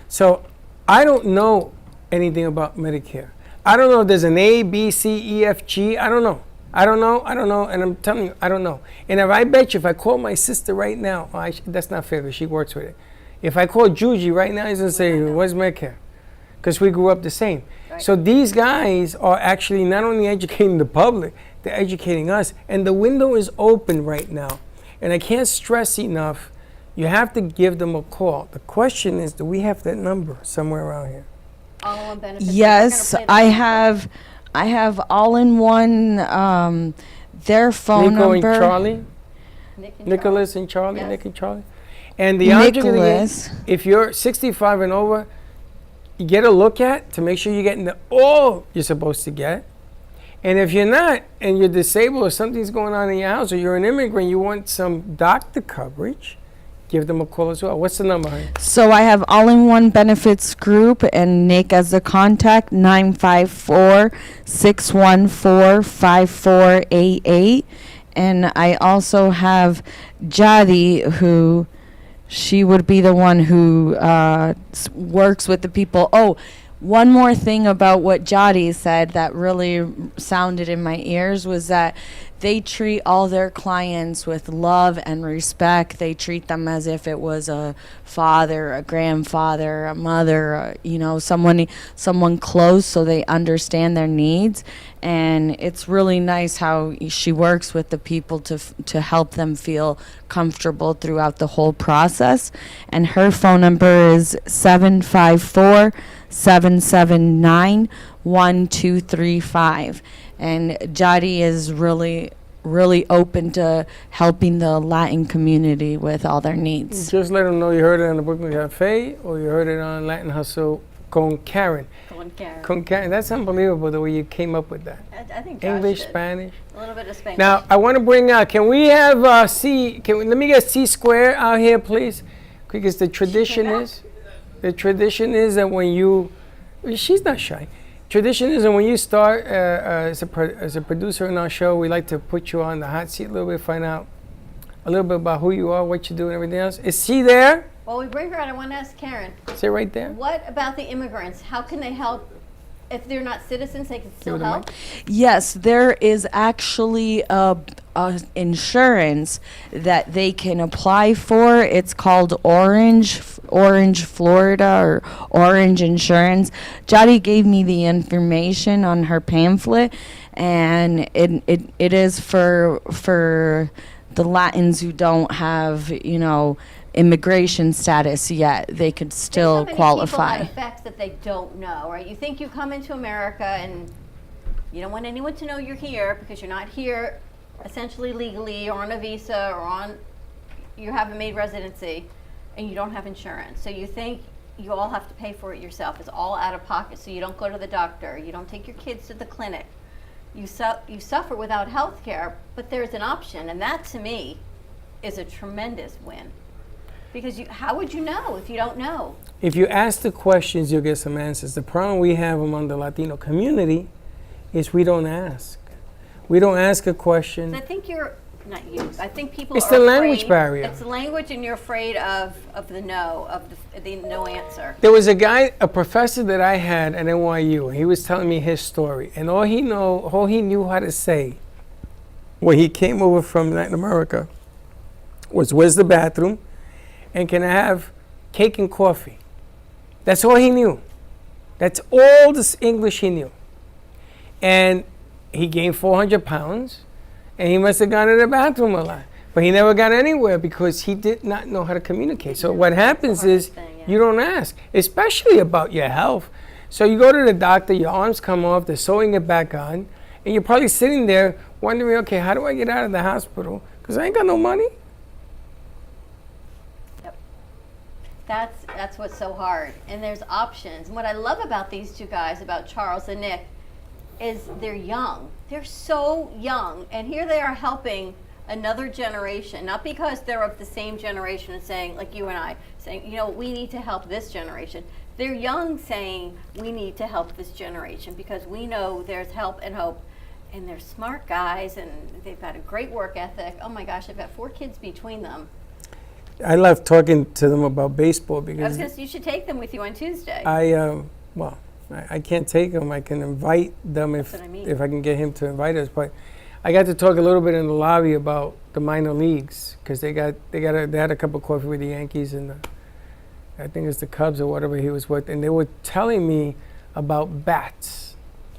So I don't know anything about Medicare. I don't know if there's an A, B, C, E, F, G. I don't know. I don't know. And I'm telling you, I don't know. And if I bet you, if I call my sister right now, that's not fair because she works with it. If I call Juji right now, he's going to say, what's Medicare? Because we grew up the same. Right. So these guys are actually not only educating the public, they're educating us. And the window is open right now. And I can't stress enough, you have to give them a call. The question is, do we have that number somewhere around here? All-in-one benefits. Yes, We're gonna play the I have all-in-one, their phone Nico number. and Charlie? Nick and Nicholas and Charlie? Yes. Nick and Charlie? And the object of the game, Nicholas. if you're 65 and over, you get a look at to make sure you're getting all you're supposed to get. And if you're not, and you're disabled or something's going on in your house, or you're an immigrant, you want some doctor coverage, give them a call as well. What's the number, honey? So I have all-in-one benefits group and Nick as the contact, 954-614-5488. And I also have Jadi, who she would be the one who works with the people. Oh, one more thing about what Jadi said that really sounded in my ears was that they treat all their clients with love and respect. They treat them as if it was a father, a grandfather, a mother, someone close, so they understand their needs. And it's really nice how she works with the people to help them feel comfortable throughout the whole process. And her phone number is 754-779-1235. And Jadi is really really open to helping the Latin community with all their needs. Just let them know you heard it on the Brooklyn Cafe or you heard it on Latin Hustle con Karen. Con Karen. Con Karen. That's unbelievable the way you came up with that. I think Josh English, did. Spanish. A little bit of Spanish. Now, I want to bring out, can we have let me get C Square out here, please? Because the tradition is that when you, she's not shy. Tradition is that when you start as a producer in our show, we like to put you on the hot seat a little bit, find out a little bit about who you are, what you do, and everything else. Is she there? Well, we bring her out. I want to ask Karen. Is it right there? What about the immigrants? How can they help? If they're not citizens, they can still her the mic. help. Yes, there is actually a insurance that they can apply for. It's called Orange, Florida, or Orange Insurance. Jody gave me the information on her pamphlet, and it is for the Latins who don't have, immigration status yet. They could still qualify. There's so many people that affects that they don't know, right? You think you come into America and you don't want anyone to know you're here because you're not here essentially legally or on a visa or you haven't made residency and you don't have insurance. So you think you all have to pay for it yourself. It's all out of pocket. So you don't go to the doctor. You don't take your kids to the clinic. You suffer without health care, but there's an option. And that to me is a tremendous win. Because how would you know if you don't know? If you ask the questions, you'll get some answers. The problem we have among the Latino community is we don't ask. We don't ask a question. I think not you. I think people It's are the language afraid- barrier. It's the language, and you're afraid of the no, of the no answer. There was a professor that I had at NYU. He was telling me his story, and all he knew how to say when he came over from Latin America was, "Where's the bathroom? And can I have cake and coffee?" That's all he knew. That's all this English he knew. And he gained 400 pounds, and he must have gone to the bathroom a lot. But he never got anywhere because he did not know how to communicate. So what happens is you don't ask, especially about your health. So you go to the doctor, your arms come off, they're sewing it back on, and you're probably sitting there wondering, okay, how do I get out of the hospital? Because I ain't got no money. That's what's so hard. And there's options. And what I love about these two guys, about Charles and Nick, is they're young. They're so young. And here they are helping another generation, not because they're of the same generation and saying, like you and I, saying, we need to help this generation. They're young saying, we need to help this generation because we know there's help and hope. And they're smart guys and they've got a great work ethic. Oh my gosh, they've got 4 kids between them. I love talking to them about baseball I was because going to say, you should take them with you on Tuesday. I can't take them. I can invite them if what I mean. if I can get him to invite us. But I got to talk a little bit in the lobby about the minor leagues because they had a cup of coffee with the Yankees and I think it's the Cubs or whatever he was with, and they were telling me about bats,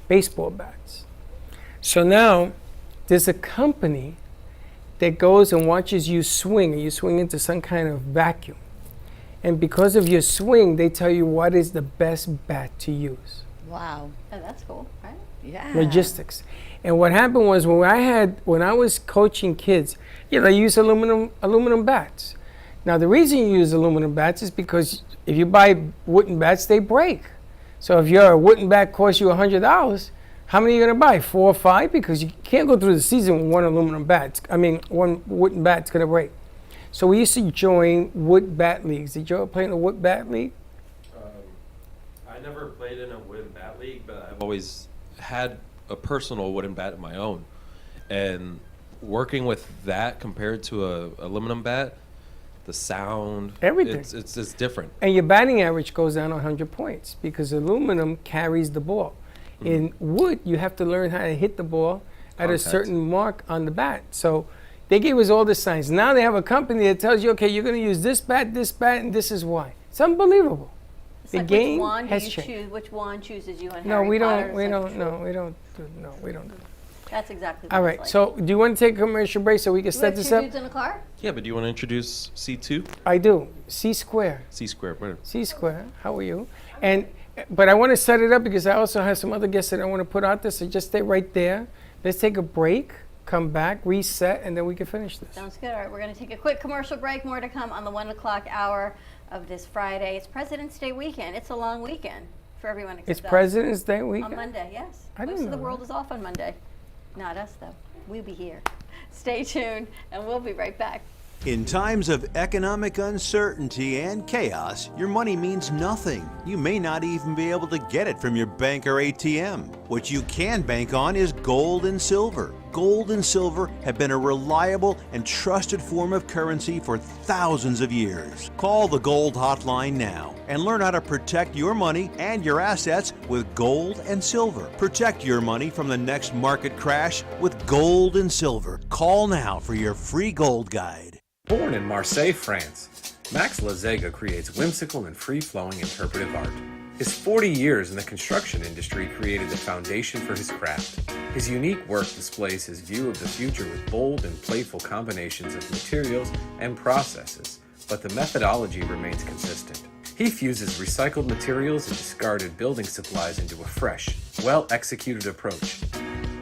baseball bats. So now there's a company that goes and watches you swing, and you swing into some kind of vacuum. And because of your swing, they tell you what is the best bat to use. Wow. Oh, that's cool, right? Yeah. Logistics. And what happened was when I was coaching kids, they use aluminum bats. Now the reason you use aluminum bats is because if you buy wooden bats, they break. So if your wooden bat costs you $100, how many are you going to buy? 4 or 5? Because you can't go through the season with one one wooden bat's going to break. So we used to join wood bat leagues. Did you ever play in a wood bat league? I never played in a wooden bat league, but I've always had a personal wooden bat of my own. And working with that compared to a aluminum bat, the sound, everything, it's different. And your batting average goes down 100 points because aluminum carries the ball. In wood, you have to learn how to hit the ball at a certain mark on the bat. So they gave us all the signs. Now they have a company that tells you, okay, you're going to use this bat, and this is why. It's unbelievable. It's the like game which wand has do you changed. choose? Which wand chooses you on No, Harry we Potter? don't. We don't do that. That's exactly what All it's right. like. So do you want to take a commercial break so we can You set have this 2 up? dudes in a car? Yeah, but do you want to introduce C2? I do. C Square. C Square, where? C Square. How are you? But I want to set it up because I also have some other guests that I want to put out there. So just stay right there. Let's take a break. come back, reset, and then we can finish this. Sounds good. All right, we're going to take a quick commercial break. More to come on the 1 o'clock hour of this Friday. It's President's Day weekend. It's a long weekend for everyone except It's us. President's Day weekend? On Monday, yes. I didn't Most of know the world that. is off on Monday. Not us, though. We'll be here. Stay tuned, and we'll be right back. In times of economic uncertainty and chaos, your money means nothing. You may not even be able to get it from your bank or ATM. What you can bank on is gold and silver. Gold and silver have been a reliable and trusted form of currency for thousands of years. Call the Gold Hotline now and learn how to protect your money and your assets with gold and silver. Protect your money from the next market crash with gold and silver. Call now for your free gold guide. Born in Marseille, France, Max Lazega creates whimsical and free-flowing interpretive art. His 40 years in the construction industry created the foundation for his craft. His unique work displays his view of the future with bold and playful combinations of materials and processes, but the methodology remains consistent. He fuses recycled materials and discarded building supplies into a fresh, well-executed approach.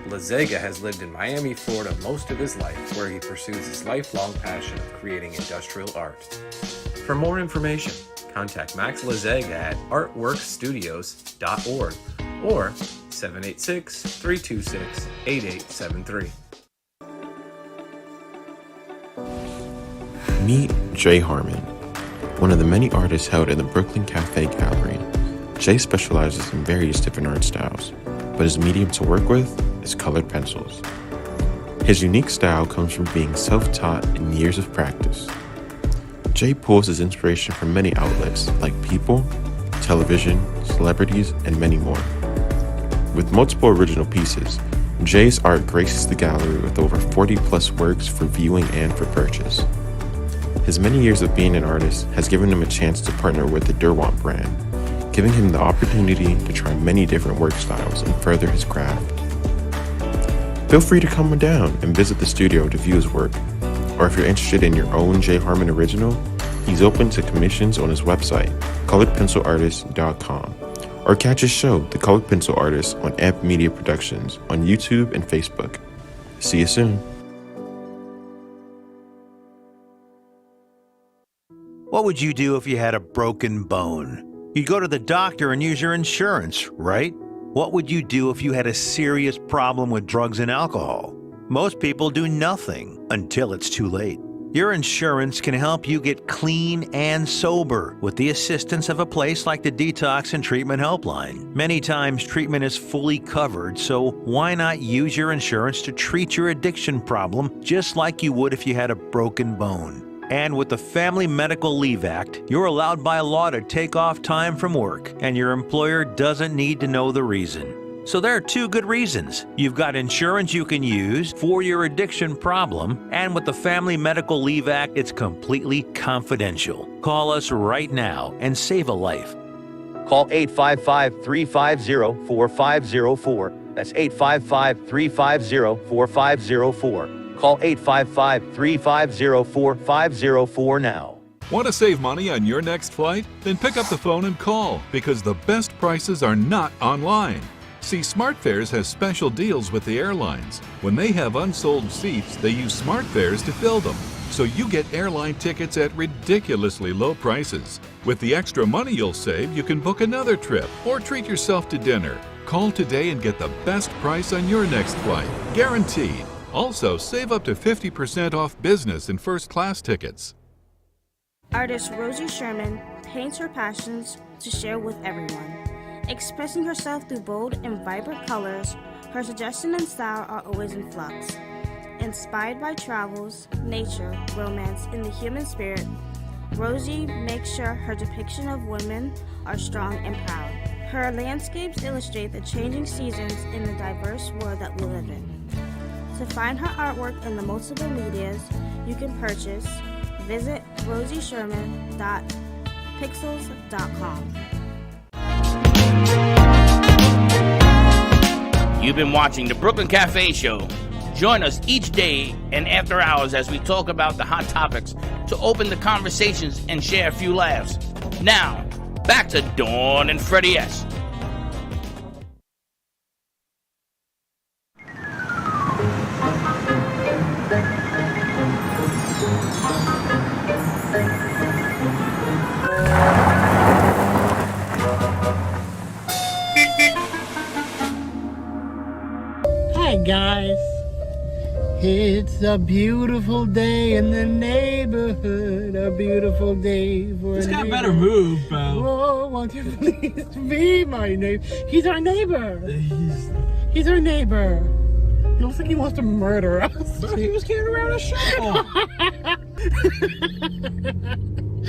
Lazega has lived in Miami, Florida most of his life, where he pursues his lifelong passion of creating industrial art. For more information, contact Max Lazega at artworkstudios.org or 786-326-8873. Meet Jay Harmon, one of the many artists held in the Brooklyn Cafe Gallery. Jay specializes in various different art styles, but his medium to work with is colored pencils. His unique style comes from being self-taught and years of practice. Jay pulls his inspiration from many outlets like people, television, celebrities, and many more. With multiple original pieces, Jay's art graces the gallery with over 40 plus works for viewing and for purchase. His many years of being an artist has given him a chance to partner with the Derwent brand, giving him the opportunity to try many different work styles and further his craft. Feel free to come down and visit the studio to view his work, or if you're interested in your own Jay Harmon original, he's open to commissions on his website, coloredpencilartist.com, or catch his show, The Colored Pencil Artist, on Amp Media Productions on YouTube and Facebook. See you soon. What would you do if you had a broken bone? You'd go to the doctor and use your insurance, right? What would you do if you had a serious problem with drugs and alcohol? Most people do nothing until it's too late. Your insurance can help you get clean and sober with the assistance of a place like the Detox and Treatment Helpline. Many times treatment is fully covered, so why not use your insurance to treat your addiction problem just like you would if you had a broken bone? And with the Family Medical Leave Act, you're allowed by law to take off time from work, and your employer doesn't need to know the reason. So there are two good reasons. You've got insurance you can use for your addiction problem, and with the Family Medical Leave Act, it's completely confidential. Call us right now and save a life. Call 855-350-4504. That's 855-350-4504. Call 855-350-4504 now. Want to save money on your next flight? Then pick up the phone and call, because the best prices are not online. See, SmartFares has special deals with the airlines. When they have unsold seats, they use SmartFares to fill them. So you get airline tickets at ridiculously low prices. With the extra money you'll save, you can book another trip or treat yourself to dinner. Call today and get the best price on your next flight, guaranteed. Also, save up to 50% off business and first class tickets. Artist Rosie Sherman paints her passions to share with everyone. Expressing herself through bold and vibrant colors, her suggestion and style are always in flux. Inspired by travels, nature, romance, and the human spirit, Rosie makes sure her depiction of women are strong and proud. Her landscapes illustrate the changing seasons in the diverse world that we live in. To find her artwork in the multiple medias you can purchase, visit rosiesherman.pixels.com. You've been watching the Brooklyn Cafe Show. Join us each day and after hours as we talk about the hot topics to open the conversations and share a few laughs. Now, back to Dawn and Freddie S. guys. It's a beautiful day in the neighborhood. A beautiful day for This a guy neighbor. better move, pal. Oh, won't you please be my neighbor? He's our neighbor. He's our neighbor. He looks like he wants to murder us. But he was carrying around a shovel.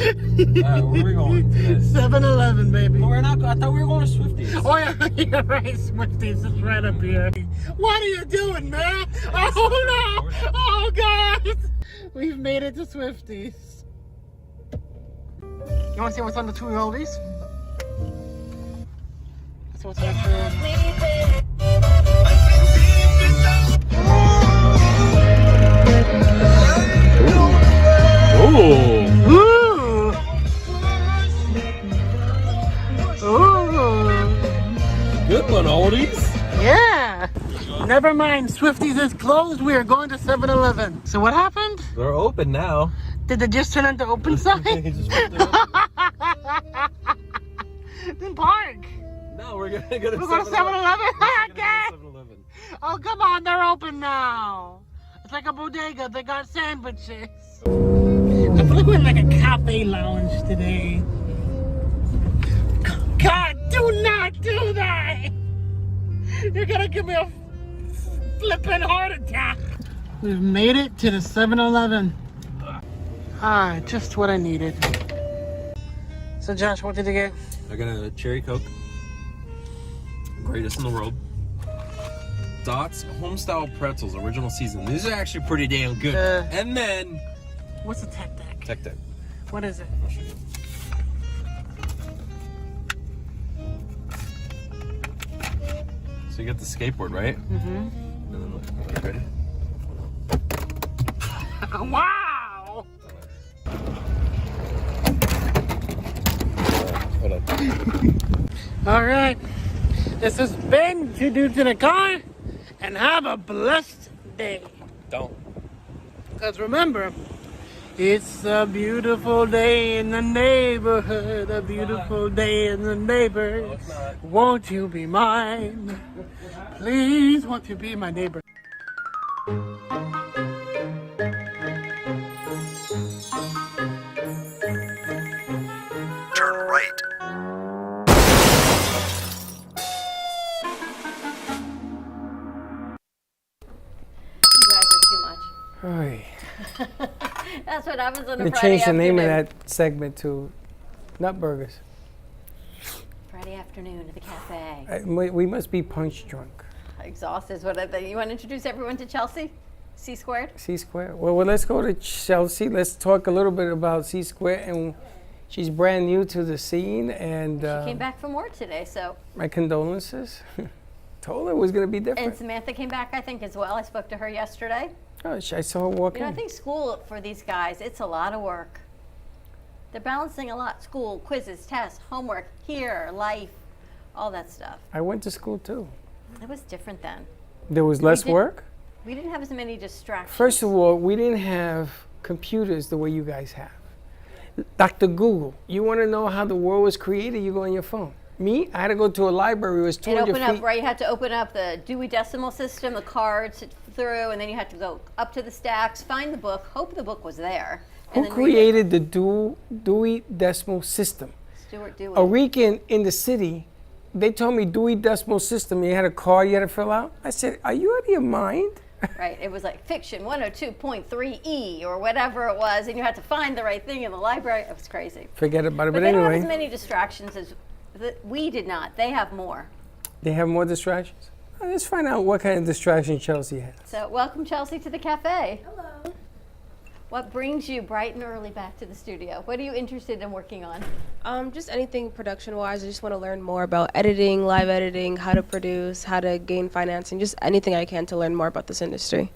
Alright, where are we going today? 7-Eleven, baby. No, we're not. I thought we were going to Swifties. Oh, yeah, you're right. Swifties is right up here. What are you doing, man? Oh, no. Oh, guys. We've made it to Swifties. You want to see what's on the two oldies? That's what's after. Ooh. Good one, oldies. Yeah. Never mind. Swifties is closed. We are going to 7-Eleven. So what happened? They're open now. Did they just turn into open sign? Then park. No, we're gonna go to We're going to 7-Eleven again. Oh, come on. They're open now. It's like a bodega. They got sandwiches. I feel like we're in like a cafe lounge today. God, do not do that! You're gonna give me a flippin' heart attack. We've made it to the 7-Eleven. Ah, just what I needed. So Josh, what did you get? I got a cherry Coke. Greatest in the world. Dots Homestyle Pretzels, original season. These are actually pretty damn good. And then... What's a Tech Deck? Tech Deck. What is it? I'll show you. So you got the skateboard, right? Mm-hmm. And then look, ready? Wow! Hold on. All right. This has been Two Dudes in a Car, and have a blessed day. Don't. Because remember, it's a beautiful day in the neighborhood, a beautiful day in the neighbor. Won't you be mine? Please, won't you be my neighbor? Turn right. You guys are too much. Oy. That's what happens on I'm a gonna Friday change the name of afternoon. that segment to Nutburgers. Friday afternoon at the cafe. We must be punch drunk. Exhausted is what I think. You want to introduce everyone to Chelsea? C Squared? C Square. Well, let's go to Chelsea. Let's talk a little bit about C Square. And she's brand new to the scene. And She came back from work today, so. my condolences. Told her it was going to be different. And Samantha came back, I think, as well. I spoke to her yesterday. Oh, I saw her walking. You know, I think school for these guys, it's a lot of work. They're balancing a lot. School, quizzes, tests, homework, here, life, all that stuff. I went to school too. It was different then. There was less work? We didn't have as many distractions. First of all, we didn't have computers the way you guys have. Dr. Google, you want to know how the world was created, you go on your phone. Me, I had to go to a library, it was And 200 open feet. up, right? You had to open up the Dewey Decimal System, the cards through, and then you had to go up to the stacks, find the book, hope the book was there. Who and then read it. created the Dewey Decimal System? Stuart Dewey. A weekend in the city, they told me Dewey Decimal System, you had a card you had to fill out. I said, are you out of your mind? Right, it was like fiction 102.3E or whatever it was, and you had to find the right thing in the library. It was crazy. Forget about it, But but they don't have anyway. as many distractions as we did not. They have more. They have more distractions? Let's find out what kind of distraction Chelsea has. So welcome, Chelsea, to the cafe. Hello. What brings you bright and early back to the studio? What are you interested in working on? Just anything production-wise. I just want to learn more about editing, live editing, how to produce, how to gain financing, just anything I can to learn more about this industry.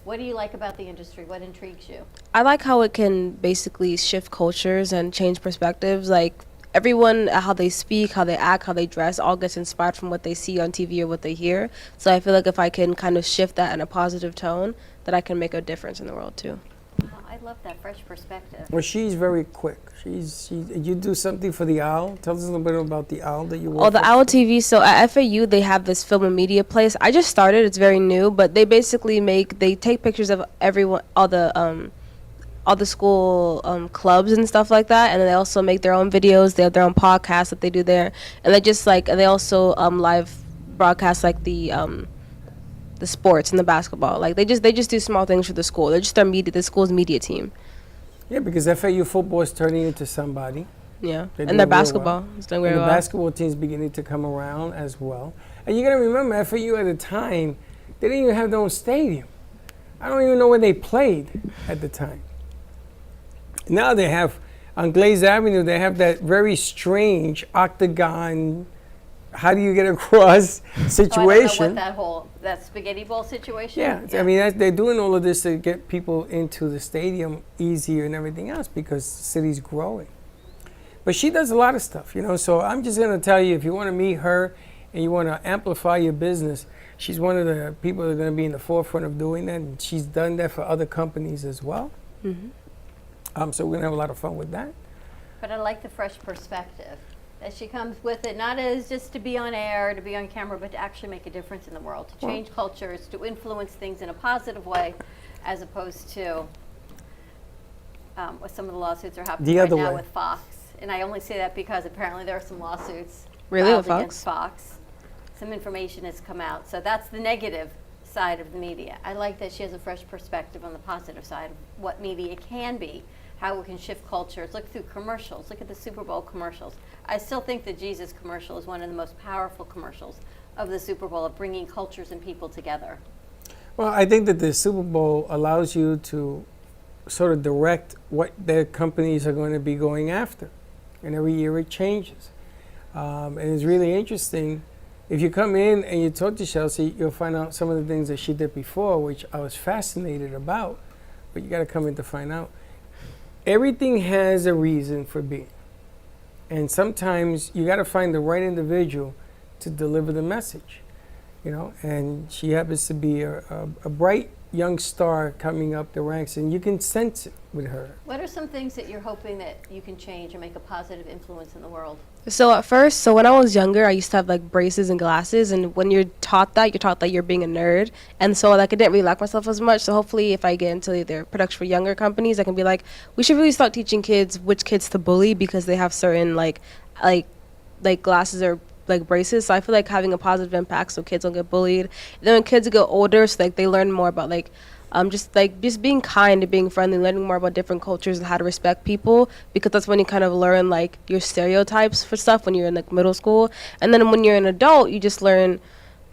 What do you like about the industry? What intrigues you? I like how it can basically shift cultures and change perspectives. Like everyone, how they speak, how they act, how they dress, all gets inspired from what they see on TV or what they hear. So I feel like if I can kind of shift that in a positive tone, that I can make a difference in the world too. I I love that fresh perspective. Well, she's very quick. You do something for the OWL. Tell us a little bit about the OWL that you work Oh, the for. OWL TV. So at FAU, they have this film and media place. I just started. It's very new, but they basically they take pictures of everyone, all the school clubs and stuff like that, and then they also make their own videos. They have their own podcasts that they do there, and they also live broadcast like the sports and the basketball. Like they just do small things for the school. They're just the school's media team. Yeah, because FAU football is turning into somebody. Yeah, They're and doing their real basketball well. is doing And very the well. basketball team's beginning to come around as well. And you got to remember, FAU at the time, they didn't even have their own stadium. I don't even know where they played at the time. Now they have, on Glaze Avenue, they have that very strange octagon, how do you get across situation. So I don't know what that spaghetti bowl situation. Yeah, I mean, they're doing all of this to get people into the stadium easier and everything else because the city's growing. But she does a lot of stuff, so I'm just going to tell you, if you want to meet her and you want to amplify your business, she's one of the people that are going to be in the forefront of doing that, and she's done that for other companies as well. Mm-hmm. So we're going to have a lot of fun with that. But I like the fresh perspective that she comes with it, not as just to be on air, to be on camera, but to actually make a difference in the world, to change cultures, to influence things in a positive way, as opposed to what some of the lawsuits are happening The right other now way. with Fox. And I only say that because apparently there are some lawsuits Really, filed with Fox? against Fox. Some information has come out. So that's the negative side of the media. I like that she has a fresh perspective on the positive side of what media can be, how it can shift cultures. Look through commercials. Look at the Super Bowl commercials. I still think the Jesus commercial is one of the most powerful commercials of the Super Bowl, of bringing cultures and people together. Well, I think that the Super Bowl allows you to sort of direct what their companies are going to be going after. And every year it changes. And it's really interesting. If you come in and you talk to Chelsea, you'll find out some of the things that she did before, which I was fascinated about. But you got to come in to find out. Everything has a reason for being. And sometimes you got to find the right individual to deliver the message. And she happens to be a bright young star coming up the ranks, and you can sense it with her. What are some things that you're hoping that you can change and make a positive influence in the world? So at first, when I was younger, I used to have like braces and glasses, and when you're taught that you're being a nerd, and so like I didn't really like myself as much. So hopefully, if I get into their production for younger companies, I can be like, we should really start teaching kids which kids to bully because they have certain like glasses or like braces. So I feel like having a positive impact so kids don't get bullied. And then when kids get older, so like they learn more about just being kind and being friendly, learning more about different cultures and how to respect people, because that's when you kind of learn like your stereotypes for stuff when you're in like middle school. And then when you're an adult, you just learn,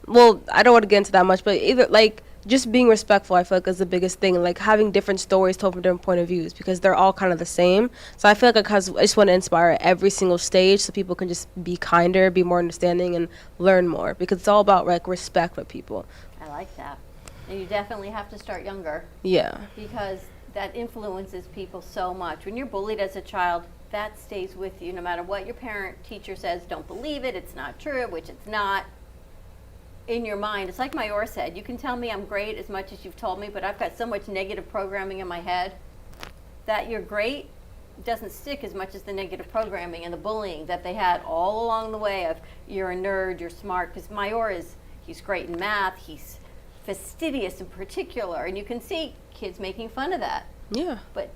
well, I don't want to get into that much, but either like just being respectful, I feel like is the biggest thing, and like having different stories told from different point of views, because they're all kind of the same. So I feel like I just want to inspire at every single stage so people can just be kinder, be more understanding, and learn more, because it's all about like respect for people. I like that. And you definitely have to start younger. Yeah. Because that influences people so much. When you're bullied as a child, that stays with you no matter what your parent, teacher says. Don't believe it, it's not true, which it's not. In your mind, it's like Mayor said, you can tell me I'm great as much as you've told me, but I've got so much negative programming in my head that you're great doesn't stick as much as the negative programming and the bullying that they had all along the way of you're a nerd, you're smart, because Mayor he's great in math, he's fastidious in particular, and you can see kids making fun of that. Yeah. But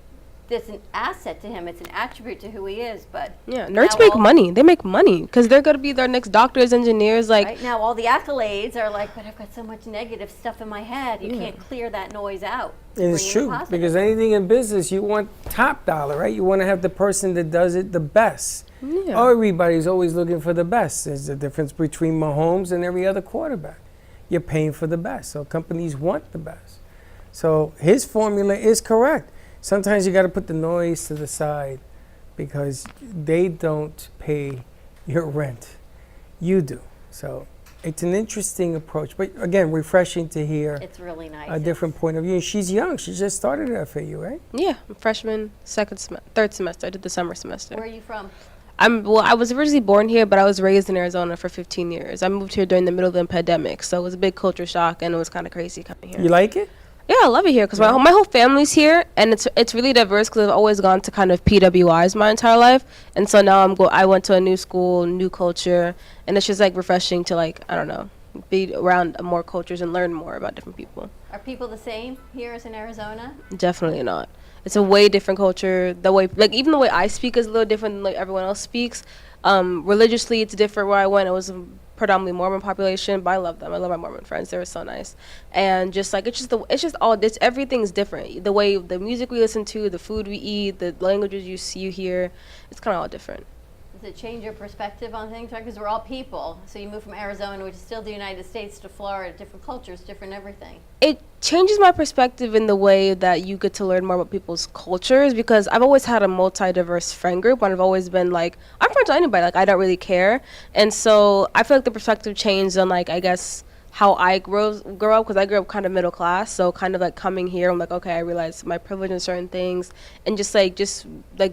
it's an asset to him, it's an attribute to who he is, but Yeah, nerds make money. They make money because they're going to be their next doctors, engineers. Like right now, all the accolades are like, but I've got so much negative stuff in my head. You can't clear that noise out. And it's true, because anything in business, you want top dollar, right? You want to have the person that does it the best. Yeah. Everybody's always looking for the best. There's a difference between Mahomes and every other quarterback. You're paying for the best, so companies want the best. So his formula is correct. Sometimes you got to put the noise to the side because they don't pay your rent. You do. So it's an interesting approach. But again, refreshing to hear It's really nice. a different point of view. And she's young. She just started at FAU, right? Yeah, I'm freshman, third semester. I did the summer semester. Where are you from? I was originally born here, but I was raised in Arizona for 15 years. I moved here during the middle of the pandemic, so it was a big culture shock, and it was kind of crazy coming here. You like it? Yeah, I love it here because my whole family's here, and it's really diverse because I've always gone to kind of PWIs my entire life, and so now I went to a new school, new culture, and it's just like refreshing to like, I don't know, be around more cultures and learn more about different people. Are people the same here as in Arizona? Definitely not. It's a way different culture. The way, like, even the way I speak is a little different than like everyone else speaks. Religiously, it's different. Where I went, it was a predominantly Mormon population, but I love them. I love my Mormon friends. They were so nice. And just like everything's different. The way the music we listen to, the food we eat, the languages you hear, it's kind of all different. Does it change your perspective on things? Right, because we're all people. So you move from Arizona, which is still the United States, to Florida, different cultures, different everything. It changes my perspective in the way that you get to learn more about people's cultures, because I've always had a multi-diverse friend group, and I've always been like, I'm friends with anybody, like I don't really care. And so I feel like the perspective changed on like, I guess, how I grow up, because I grew up kind of middle class. So kind of like coming here, I'm like, okay, I realize my privilege in certain things, and just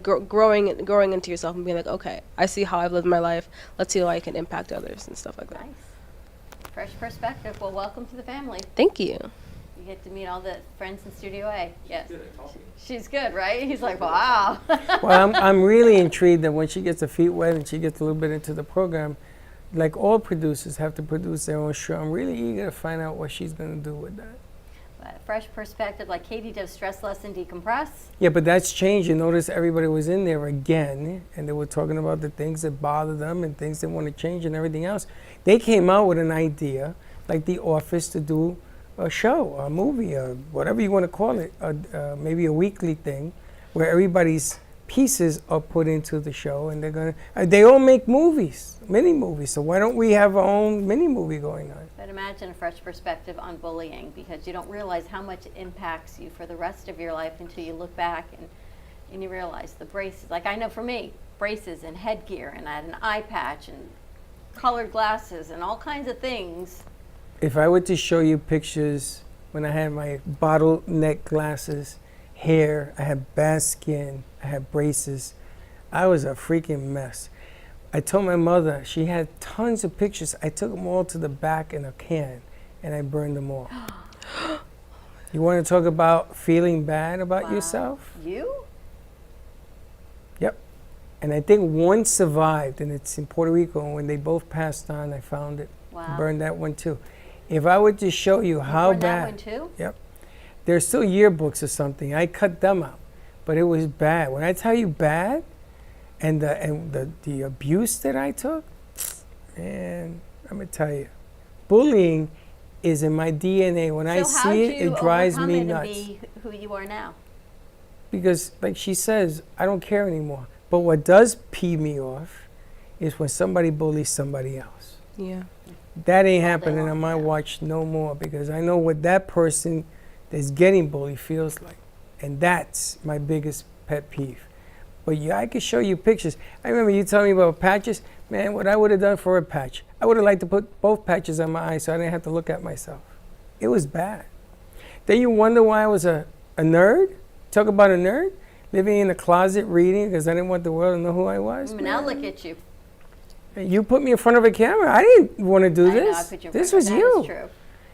growing into yourself and being like, okay, I see how I've lived my life. Let's see how I can impact others and stuff like that. Nice. Fresh perspective. Well, welcome to the family. Thank you. You get to meet all the friends in Studio A. Yes. She's good, right? He's like, wow. Well, I'm really intrigued that when she gets her feet wet and she gets a little bit into the program, like all producers have to produce their own show. I'm really eager to find out what she's going to do with that. Fresh perspective, like Katie does Stress Less and Decompress. Yeah, but that's changed. You notice everybody was in there again, and they were talking about the things that bother them and things they want to change and everything else. They came out with an idea, like The Office, to do a show, a movie, or whatever you want to call it, maybe a weekly thing, where everybody's pieces are put into the show, and they all make movies, mini movies. So why don't we have our own mini movie going on? But imagine a fresh perspective on bullying, because you don't realize how much it impacts you for the rest of your life until you look back and you realize the braces. Like I know for me, braces and headgear, and I had an eye patch and colored glasses and all kinds of things. If I were to show you pictures when I had my bottleneck glasses, hair, I had bad skin, I had braces, I was a freaking mess. I told my mother, she had tons of pictures. I took them all to the back in a can, and I burned them all. You want to talk about feeling bad about yourself? You? Yep. And I think one survived, and it's in Puerto Rico, and when they both passed on, I found it. Wow. Burned that one too. If I were to show you how burned bad. That one too? Yep. There's still yearbooks or something. I cut them out, but it was bad. When I tell you bad, and the abuse that I took, man, I'm gonna tell you, bullying is in my DNA. When I see it, it drives me nuts. And be who you are now? Because, like she says, I don't care anymore. But what does pee me off is when somebody bullies somebody else. Yeah. That ain't happening on my watch no more, because I know what that person that's getting bullied feels like. And that's my biggest pet peeve. But yeah, I could show you pictures. I remember you telling me about patches. Man, what I would have done for a patch, I would have liked to put both patches on my eyes so I didn't have to look at myself. It was bad. Then you wonder why I was a nerd? Talk about a nerd? Living in a closet reading because I didn't want the world to know who I was. Now look at you. You put me in front of a camera. I didn't want to do this. Know, I put you in this front was of, you. that is true.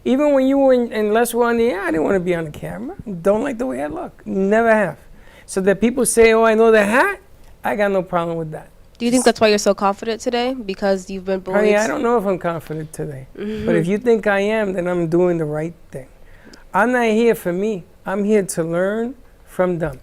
Even when you were in Les were on the air, I didn't want to be on the camera. Don't like the way I look. Never have. So that people say, oh, I know the hat, I got no problem with that. Do you think that's why you're so confident today? Because you've been bullied? Honey, I don't know if I'm confident today. But if you think I am, then I'm doing the right thing. I'm not here for me. I'm here to learn from them.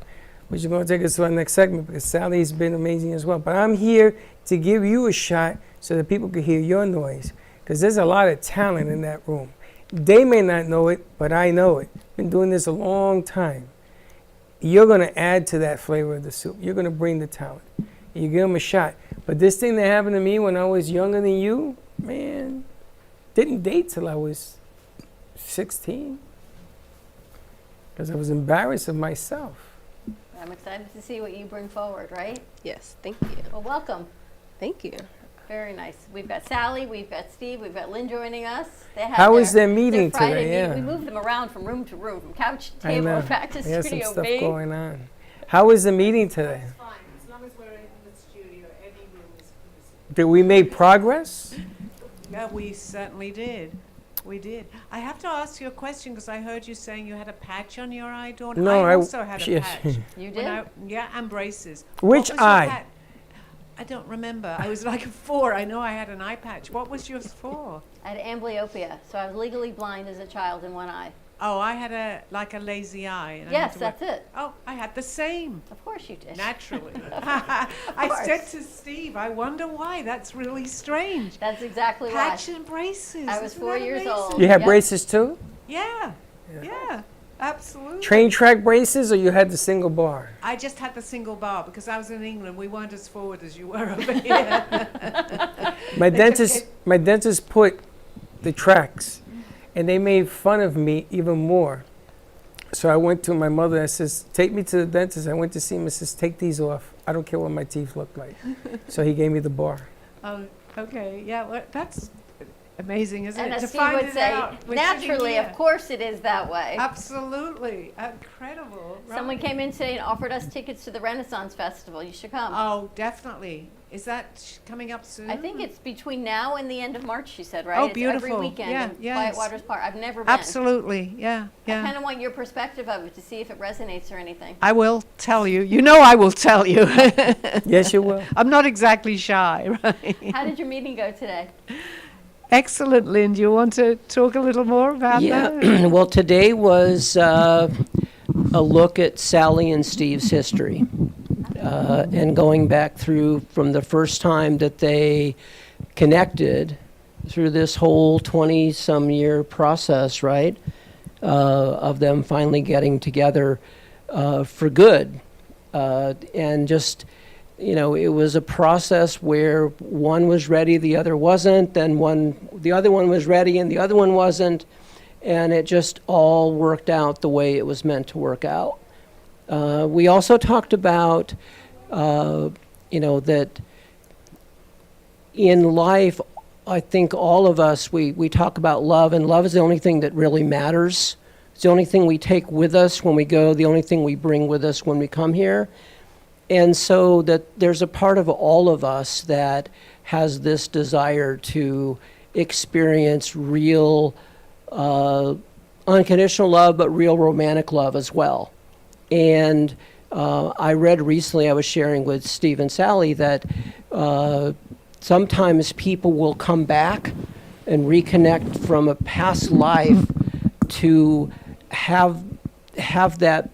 Which is going to take us to our next segment, because Sally's been amazing as well. But I'm here to give you a shot so that people can hear your noise. Because there's a lot of talent in that room. They may not know it, but I know it. Been doing this a long time. You're going to add to that flavor of the soup. You're going to bring the talent. You give them a shot. But this thing that happened to me when I was younger than you, man, didn't date till I was 16. Because I was embarrassed of myself. I'm excited to see what you bring forward, right? Yes, thank you. Well, welcome. Thank you. Very nice. We've got Sally, we've got Steve, we've got Lynn joining us. How was their meeting today? Yeah. We moved them around from room to room, from couch to table, back to There's Studio some stuff B. going on. How was the meeting today? It's fine. As long as we're in the studio, any room is permissible. Did we make progress? Yeah, we certainly did. We did. I have to ask you a question because I heard you saying you had a patch on your eye, Dawn. No, I also had a yes. patch. You When did? yeah, and braces. Which What was your eye? pat- I don't remember. I was like 4. I know I had an eye patch. What was yours for? I had amblyopia, so I was legally blind as a child in one eye. Oh, I had a lazy eye. And I had Yes, to wear- that's it. Oh, I had the same. Of course you did. Naturally. Of I said course. to Steve, I wonder why. That's really strange. That's exactly Patch why. and braces. I was Isn't 4 that years amazing? old. You had Yep. braces too? Yeah. Yeah. Absolutely. Train track braces, or you had the single bar? I just had the single bar because I was in England. We weren't as forward as you were over here. My They took dentist put the tracks, and they made fun of me even more. So I went to my mother. I says, "Take me to the dentist." I went to see him. I says, "Take these off. I don't care what my teeth look like." So he gave me the bar. Oh, okay. Yeah, well, that's amazing, isn't And it? as To Steve find would it say, out. We're sitting naturally, here. of course it is that way. Absolutely. Incredible. Someone Right. came in today and offered us tickets to the Renaissance Festival. You should come. Oh, definitely. Is that coming up soon? I think it's between now and the end of March, she said, right? Oh, It's beautiful. every weekend Yeah, in yes. Quiet Waters Park. I've never been. Absolutely. Yeah, I kind yeah. of want your perspective of it to see if it resonates or anything. I will tell you. You know I will tell you. Yes, you will. I'm not exactly shy, right? How did your meeting go today? Excellent, Lynn. Do you want to talk a little more about that? Yeah, well, today was a look at Sally and Steve's history. And going back through from the first time that they connected through this whole 20-some year process, right, of them finally getting together for good. And just, you know, it was a process where one was ready, the other wasn't, then the other one was ready and the other one wasn't, and it just all worked out the way it was meant to work out. We also talked about, you know, that in life, I think all of us, we talk about love, and love is the only thing that really matters. It's the only thing we take with us when we go, the only thing we bring with us when we come here. And so that there's a part of all of us that has this desire to experience real unconditional love, but real romantic love as well. And I read recently, I was sharing with Steve and Sally, that sometimes people will come back and reconnect from a past life to have that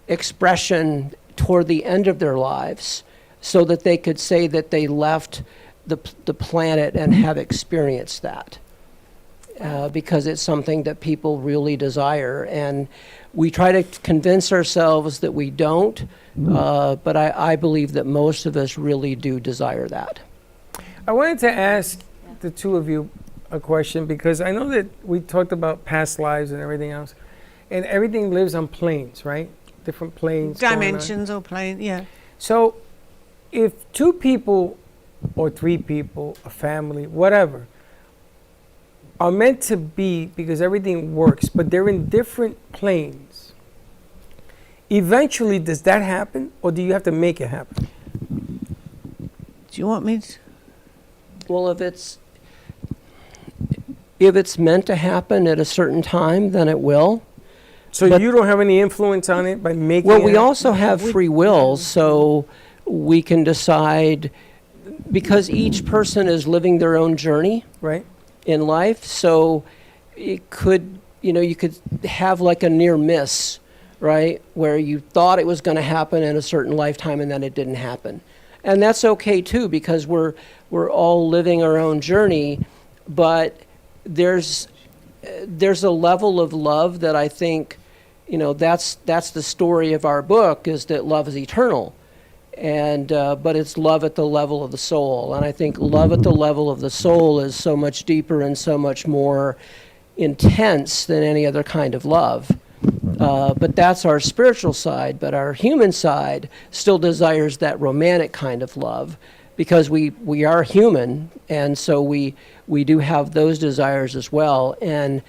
expression toward the end of their lives, so that they could say that they left the planet and have experienced that. Because it's something that people really desire. And we try to convince ourselves that we don't, but I believe that most of us really do desire that. I wanted to ask the two of you a question, because I know that we talked about past lives and everything else, and everything lives on planes, right? Different planes. going on. Dimensions or plane, yeah. So if two people or three people, a family, whatever, are meant to be because everything works, but they're in different planes, eventually does that happen, or do you have to make it happen? Do you want me to? Well, if it's meant to happen at a certain time, then it will. So But- you don't have any influence on it by making Well, it we happen? also have free will, so we can decide, because each person is living their own journey right in life. So it could, you know, you could have like a near miss, right, where you thought it was going to happen in a certain lifetime and then it didn't happen. And that's okay too, because we're all living our own journey. But there's a level of love that I think, you know, that's the story of our book, is that love is eternal. And but it's love at the level of the soul. And I think love at the level of the soul is so much deeper and so much more intense than any other kind of love. But that's our spiritual side. But our human side still desires that romantic kind of love, because we are human, and so we do have those desires as well. And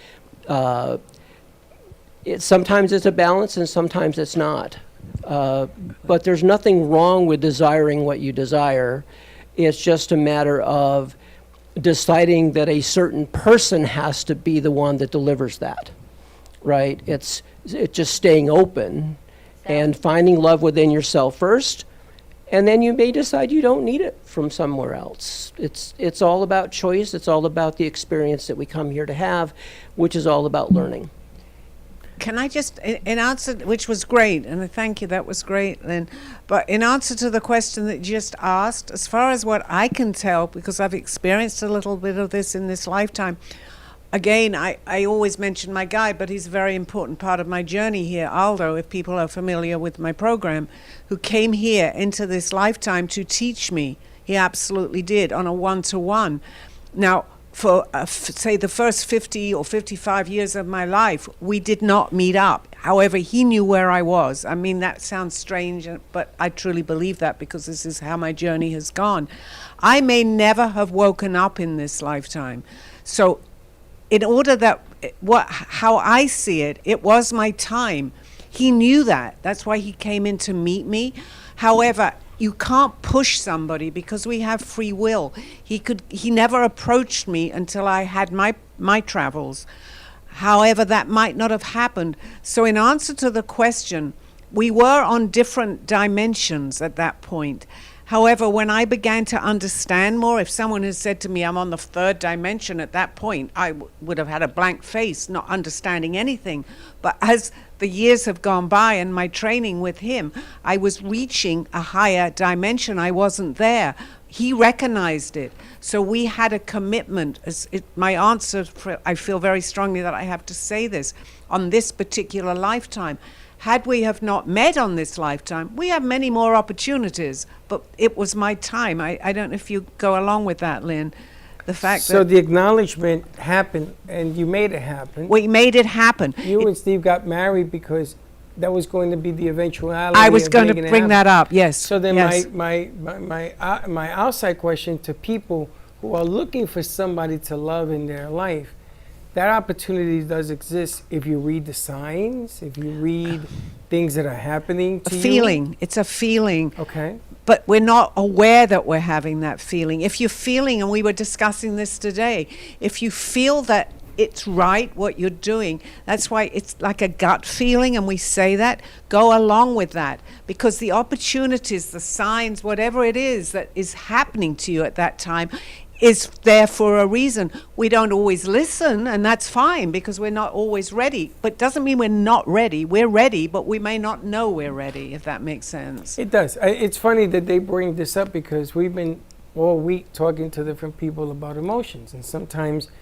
sometimes it's a balance, and sometimes it's not. But there's nothing wrong with desiring what you desire. It's just a matter of deciding that a certain person has to be the one that delivers that, right? It's just staying open and finding love within yourself first, and then you may decide you don't need it from somewhere else. It's all about choice. It's all about the experience that we come here to have, which is all about learning. Can I just, in answer, which was great, and thank you, that was great, Lynn, but in answer to the question that you just asked, as far as what I can tell, because I've experienced a little bit of this in this lifetime, again, I always mention my guide, but he's a very important part of my journey here, Aldo, if people are familiar with my program, who came here into this lifetime to teach me. He absolutely did, on a one-to-one. Now, for say the first 50 or 55 years of my life, we did not meet up. However, he knew where I was. I mean, that sounds strange, but I truly believe that because this is how my journey has gone. I may never have woken up in this lifetime. So in order that, how I see it, it was my time. He knew that. That's why he came in to meet me. However, you can't push somebody because we have free will. He never approached me until I had my travels. However, that might not have happened. So in answer to the question, we were on different dimensions at that point. However, when I began to understand more, if someone had said to me, I'm on the third dimension at that point, I would have had a blank face, not understanding anything. But as the years have gone by and my training with him, I was reaching a higher dimension. I wasn't there. He recognized it. So we had a commitment. My answer, I feel very strongly that I have to say this, on this particular lifetime. Had we have not met on this lifetime, we have many more opportunities, but it was my time. I don't know if you go along with that, Lynn. The fact so that the acknowledgement happened, and you made it happen. We made it happen. You and Steve got married because that was going to be the eventuality. I was of going to making it bring that happen. up, yes. So then yes. my outside question to people who are looking for somebody to love in their life, that opportunity does exist if you read the signs, if you read things that are happening to you. Feeling. It's a feeling. Okay. But we're not aware that we're having that feeling. If you're feeling, and we were discussing this today, if you feel that it's right what you're doing, that's why it's like a gut feeling, and we say that, go along with that, because the opportunities, the signs, whatever it is that is happening to you at that time is there for a reason. We don't always listen, and that's fine because we're not always ready. But doesn't mean we're not ready. We're ready, but we may not know we're ready, if that makes sense. It does. It's funny that they bring this up because we've been all week talking to different people about emotions. And sometimes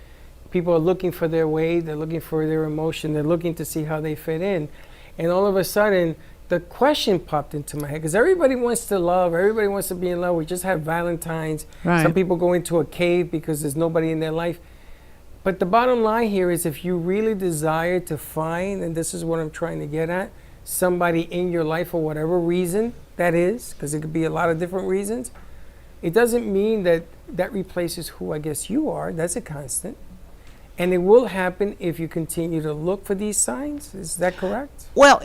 people are looking for their way, they're looking for their emotion, they're looking to see how they fit in. And all of a sudden, the question popped into my head because everybody wants to love, everybody wants to be in love. We just have Valentine's. Right. Some people go into a cave because there's nobody in their life. But the bottom line here is if you really desire to find, and this is what I'm trying to get at, somebody in your life for whatever reason that is, because it could be a lot of different reasons, it doesn't mean that that replaces who I guess you are. That's a constant. And it will happen if you continue to look for these signs. Is that correct? Well,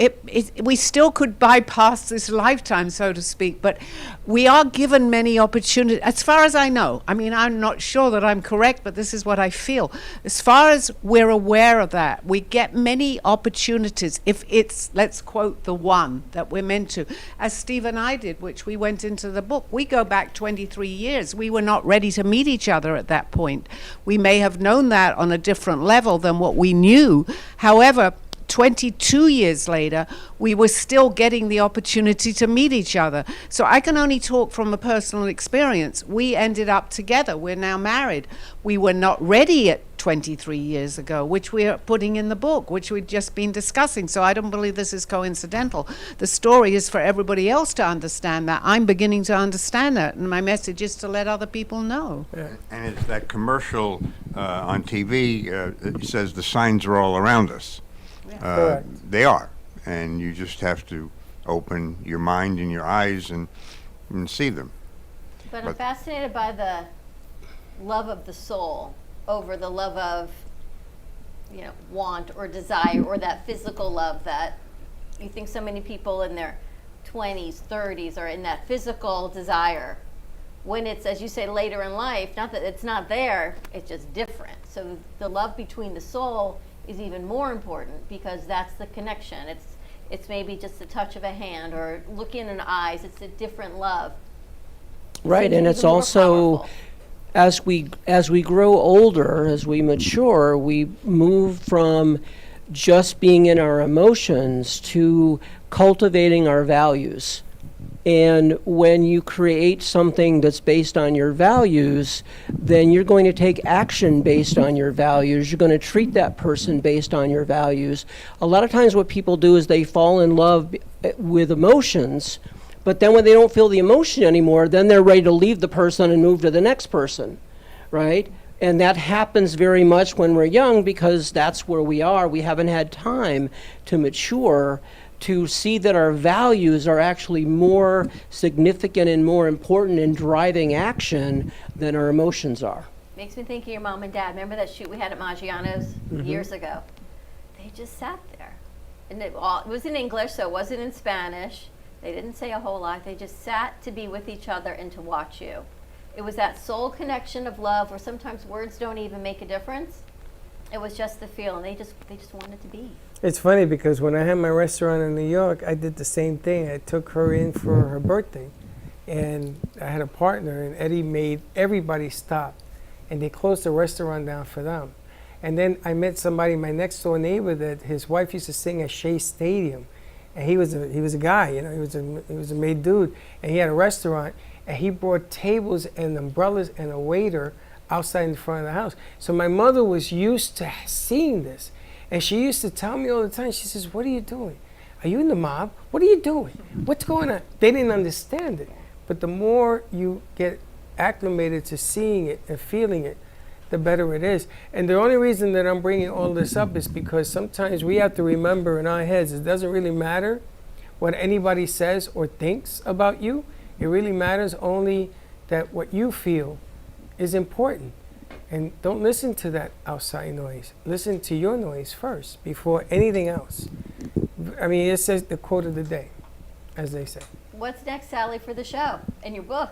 we still could bypass this lifetime, so to speak, but we are given many opportunities, as far as I know. I mean, I'm not sure that I'm correct, but this is what I feel. As far as we're aware of that, we get many opportunities if it's, let's quote, the one that we're meant to. As Steve and I did, which we went into the book, we go back 23 years. We were not ready to meet each other at that point. We may have known that on a different level than what we knew. However, 22 years later, we were still getting the opportunity to meet each other. So I can only talk from a personal experience. We ended up together. We're now married. We were not ready at 23 years ago, which we are putting in the book, which we've just been discussing. So I don't believe this is coincidental. The story is for everybody else to understand that. I'm beginning to understand that, and my message is to let other people know. Yeah. And it's that commercial on TV that says the signs are all around us. They are, and you just have to open your mind and your eyes and see them. But I'm fascinated by the love of the soul over the love of, want or desire, or that physical love that you think so many people in their 20s, 30s are in that physical desire. when it's, as you say, later in life, not that it's not there, it's just different. So the love between the soul is even more important because that's the connection. It's maybe just the touch of a hand or looking in the eyes. It's a different love. Right, and it's also, as we grow older, as we mature, we move from just being in our emotions to cultivating our values. And when you create something that's based on your values, then you're going to take action based on your values. You're going to treat that person based on your values. A lot of times what people do is they fall in love with emotions, but then when they don't feel the emotion anymore, then they're ready to leave the person and move to the next person, right? And that happens very much when we're young because that's where we are. We haven't had time to mature to see that our values are actually more significant and more important in driving action than our emotions are. Makes me think of your mom and dad. Remember that shoot we had at Maggiano's years ago? They just sat there. And it was in English, so it wasn't in Spanish. They didn't say a whole lot. They just sat to be with each other and to watch you. It was that soul connection of love where sometimes words don't even make a difference. It was just the feeling. They just wanted to be. It's funny because when I had my restaurant in New York, I did the same thing. I took her in for her birthday, and I had a partner, and Eddie made everybody stop, and they closed the restaurant down for them. And then I met somebody, my next door neighbor, that his wife used to sing at Shea Stadium, and he was a guy, you know, he was a made dude, and he had a restaurant, and he brought tables and umbrellas and a waiter outside in front of the house. So my mother was used to seeing this. And she used to tell me all the time, she says, what are you doing? Are you in the mob? What are you doing? What's going on? They didn't understand it. But the more you get acclimated to seeing it and feeling it, the better it is. And the only reason that I'm bringing all this up is because sometimes we have to remember in our heads, it doesn't really matter what anybody says or thinks about you. It really matters only that what you feel is important. And don't listen to that outside noise. Listen to your noise first before anything else. I mean, it says the quote of the day, as they say. What's next, Sally, for the show and your book?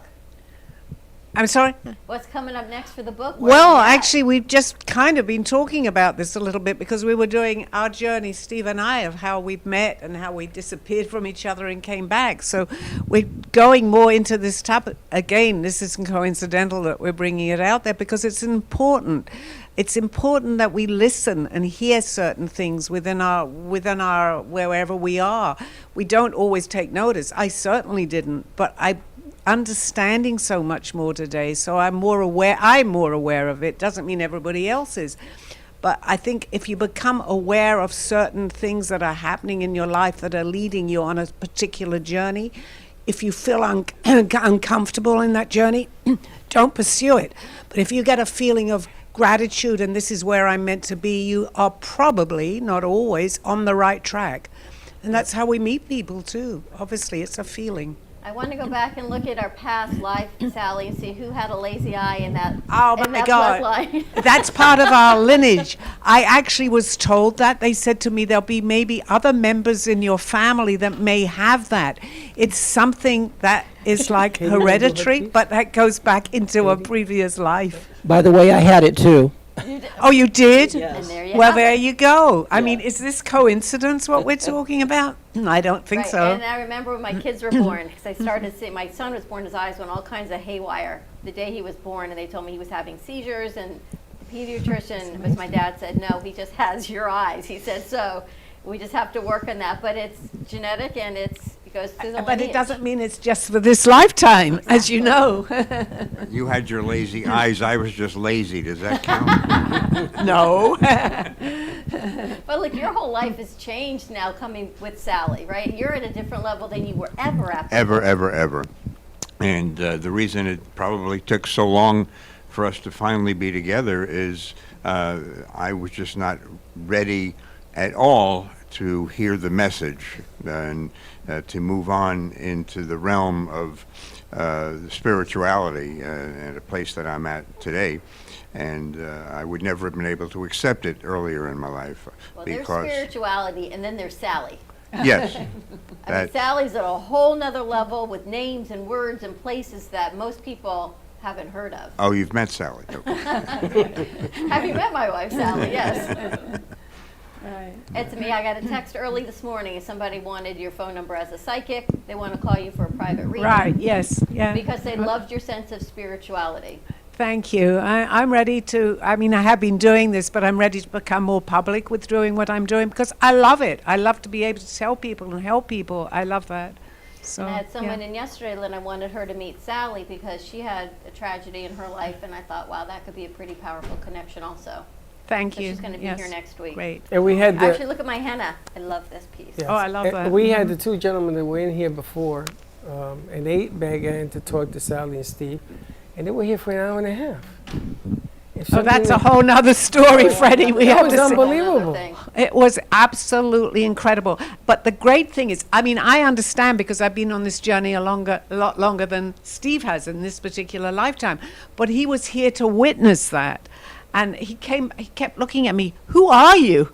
I'm sorry? What's coming up next for the book? Well, actually, we've just kind of been talking about this a little bit because we were doing our journey, Steve and I, of how we've met and how we disappeared from each other and came back. So we're going more into this topic. Again, this isn't coincidental that we're bringing it out there because it's important. It's important that we listen and hear certain things within our wherever we are. We don't always take notice. I certainly didn't, but I'm understanding so much more today, so I'm more aware of it. Doesn't mean everybody else is, but I think if you become aware of certain things that are happening in your life that are leading you on a particular journey, if you feel uncomfortable in that journey, don't pursue it. But if you get a feeling of gratitude and this is where I'm meant to be, you are probably, not always, on the right track. And that's how we meet people too. Obviously, it's a feeling. I want to go back and look at our past life, Sally, and see who had a lazy eye in that. Oh my God, bloodline. That's part of our lineage. I actually was told that. They said to me, there'll be maybe other members in your family that may have that. It's something that is like hereditary, but that goes back into a previous life. By the way, I had it too. Oh, you did? Yes. Well, there you go. I mean, is this coincidence what we're talking about? I don't think Right, so. And I remember when my kids were born, because I started to see, my son was born, his eyes went all kinds of haywire the day he was born, and they told me he was having seizures, and the pediatrician, as my dad said, no, he just has your eyes. He said, so we just have to work on that, but it's genetic and it goes through the But lineage. it doesn't mean it's just for this lifetime, as you know. You had your lazy eyes. I was just lazy. Does that count? No. But look, your whole life has changed now coming with Sally, right? You're at a different level than you were ever at. Ever. And the reason it probably took so long for us to finally be together is I was just not ready at all to hear the message and to move on into the realm of spirituality at a place that I'm at today. And I would never have been able to accept it earlier in my life. Well, there's spirituality, and then there's Sally. Yes. I mean, That- Sally's at a whole nother level with names and words and places that most people haven't heard of. Oh, you've met Sally. Okay. Have you met my wife, Sally? Yes. Right. It's me. I got a text early this morning. Somebody wanted your phone number as a psychic. They want to call you for a private reading. Right, yes, yeah. Because they loved your sense of spirituality. Thank you. I'm ready to, I mean, I have been doing this, but I'm ready to become more public with doing what I'm doing because I love it. I love to be able to tell people and help people. I love that. So, And I had someone yeah. in yesterday, Lynn, I wanted her to meet Sally because she had a tragedy in her life, and I thought, wow, that could be a pretty powerful connection also. Thank So you. she's going to be Yes. here next week. Great. And we had the- Actually, look at my henna. I love this piece. Yes. Oh, I love And that. We had Mhm. the two gentlemen that were in here before, and they began in to talk to Sally and Steve, and they were here for an hour and a half. If Oh, that's a something- whole nother story, Freddie. We That have was to say. unbelievable. It was absolutely incredible. But the great thing is, I mean, I understand because I've been on this journey a lot longer than Steve has in this particular lifetime. But he was here to witness that. And he kept looking at me, who are you?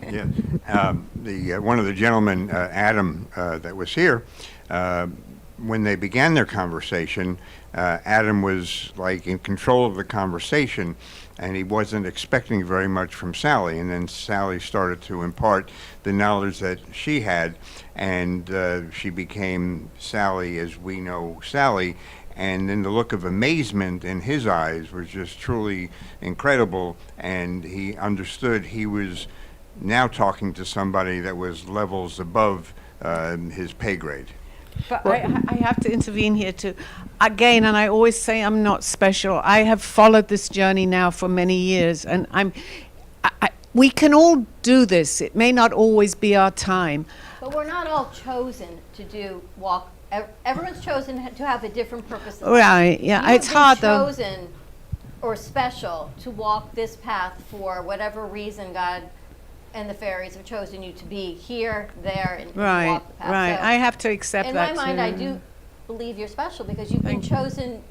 Yeah. One of the gentlemen, Adam, that was here, when they began their conversation, Adam was like in control of the conversation, and he wasn't expecting very much from Sally. And then Sally started to impart the knowledge that she had, and she became Sally as we know Sally. And then the look of amazement in his eyes was just truly incredible, and he understood he was now talking to somebody that was levels above his pay grade. But I have to intervene here too. Again, and I always say I'm not special. I have followed this journey now for many years, and we can all do this. It may not always be our time. But we're not all chosen to walk. Everyone's chosen to have a different purpose in Right, life. yeah, You it's have been hard, though. chosen or special to walk this path for whatever reason God and the fairies have chosen you to be here, there, and Right, walk the path. right. So I have to accept in that my mind, I too. do believe you're special because you've been chosen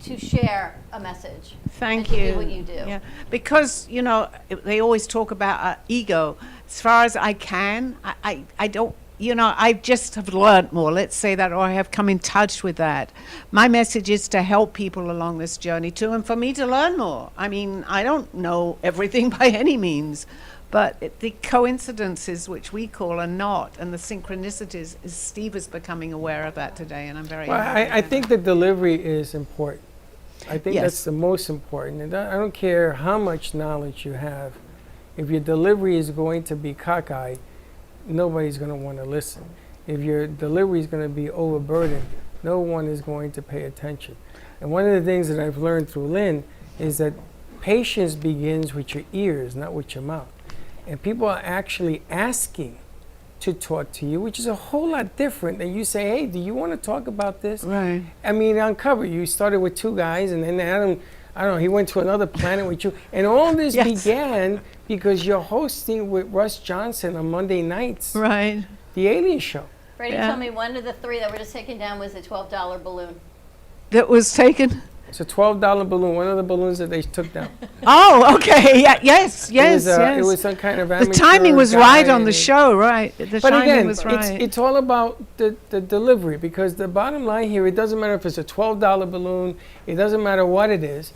to share a message. Thank and you. To do what you do. Yeah, because you know they always talk about our ego. As far as I can, I don't. You know, I just have learned more. Let's say that, or I have come in touch with that. My message is to help people along this journey too, and for me to learn more. I mean, I don't know everything by any means, but the coincidences, which we call are not, and the synchronicities, Steve is becoming aware of that today, and I'm very Well, happy. I think the delivery is important. I think Yes. that's the most important. And I don't care how much knowledge you have. If your delivery is going to be cockeyed, nobody's going to want to listen. If your delivery is going to be overburdened, no one is going to pay attention. And one of the things that I've learned through Lynn is that patience begins with your ears, not with your mouth. And people are actually asking to talk to you, which is a whole lot different than you say, hey, do you want to talk about this? Right. I mean, Uncover, you started with two guys, and then Adam, I don't know, he went to another planet with you. And all this Yes. began because you're hosting with Russ Johnson on Monday nights. Right. The Alien Show. Brady Yeah. told me one of the three that were just taken down was a $12 balloon. That was taken. It's a $12 balloon, one of the balloons that they took down. Oh, okay. Yeah, yes, It yes, was, yes. it was some kind of the amateur timing was guy right on and the it- show, right? The But timing again, was right. it's all about the delivery, because the bottom line here, it doesn't matter if it's a $12 balloon, it doesn't matter what it is.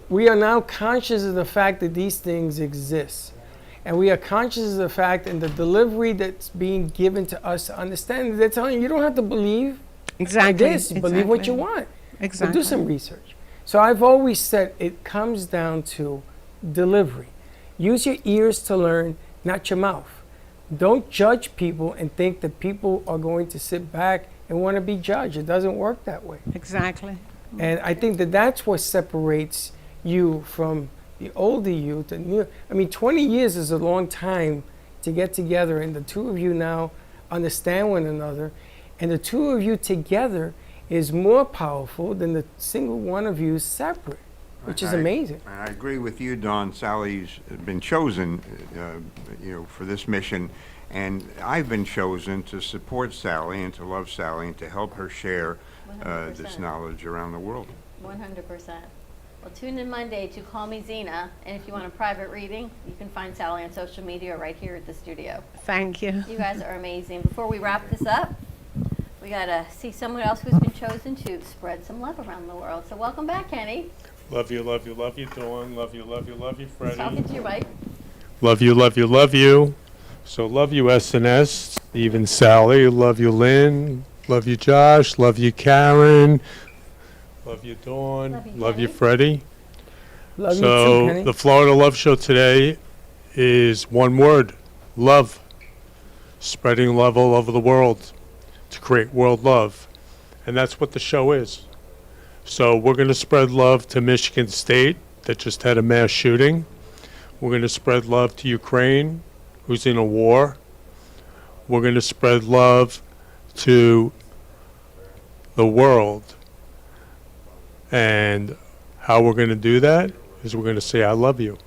We are now conscious of the fact that these things exist. And we are conscious of the fact and the delivery that's being given to us to understand. They're telling you, you don't have to believe Exactly, like this. Believe what you exactly. want. But Exactly. do some research. So I've always said it comes down to delivery. Use your ears to learn, not your mouth. Don't judge people and think that people are going to sit back and want to be judged. It doesn't work that way. Exactly. And I think that that's what separates you from the older you. The new. I mean, 20 years is a long time to get together, and the two of you now understand one another, and the two of you together is more powerful than the single one of you separate, which is amazing. I agree with you, Don. Sally's been chosen, for this mission, and I've been chosen to support Sally and to love Sally and to help her share this 100%. knowledge around the world. 100%. Well, tune in Monday to Call Me Zena, and if you want a private reading, you can find Sally on social media right here at the studio. Thank you. You guys are amazing. Before we wrap this up, we got to see someone else who's been chosen to spread some love around the world. So welcome back, Kenny. Love you, love you, love you, Dawn. Love you, Freddie. Talking to your mic. Love you, love you, love you. So love you, SNS, even Sally. Love you, Lynn. Love you, Josh. Love you, Karen. Love you, Dawn. Love you, Freddie. Love you so too, Kenny. the Florida Love Show today is one word: love. Spreading love all over the world to create world love, and that's what the show is. So we're going to spread love to Michigan State that just had a mass shooting. We're going to spread love to Ukraine, who's in a war. We're going to spread love to the world. And how we're going to do that is we're going to say, I love you.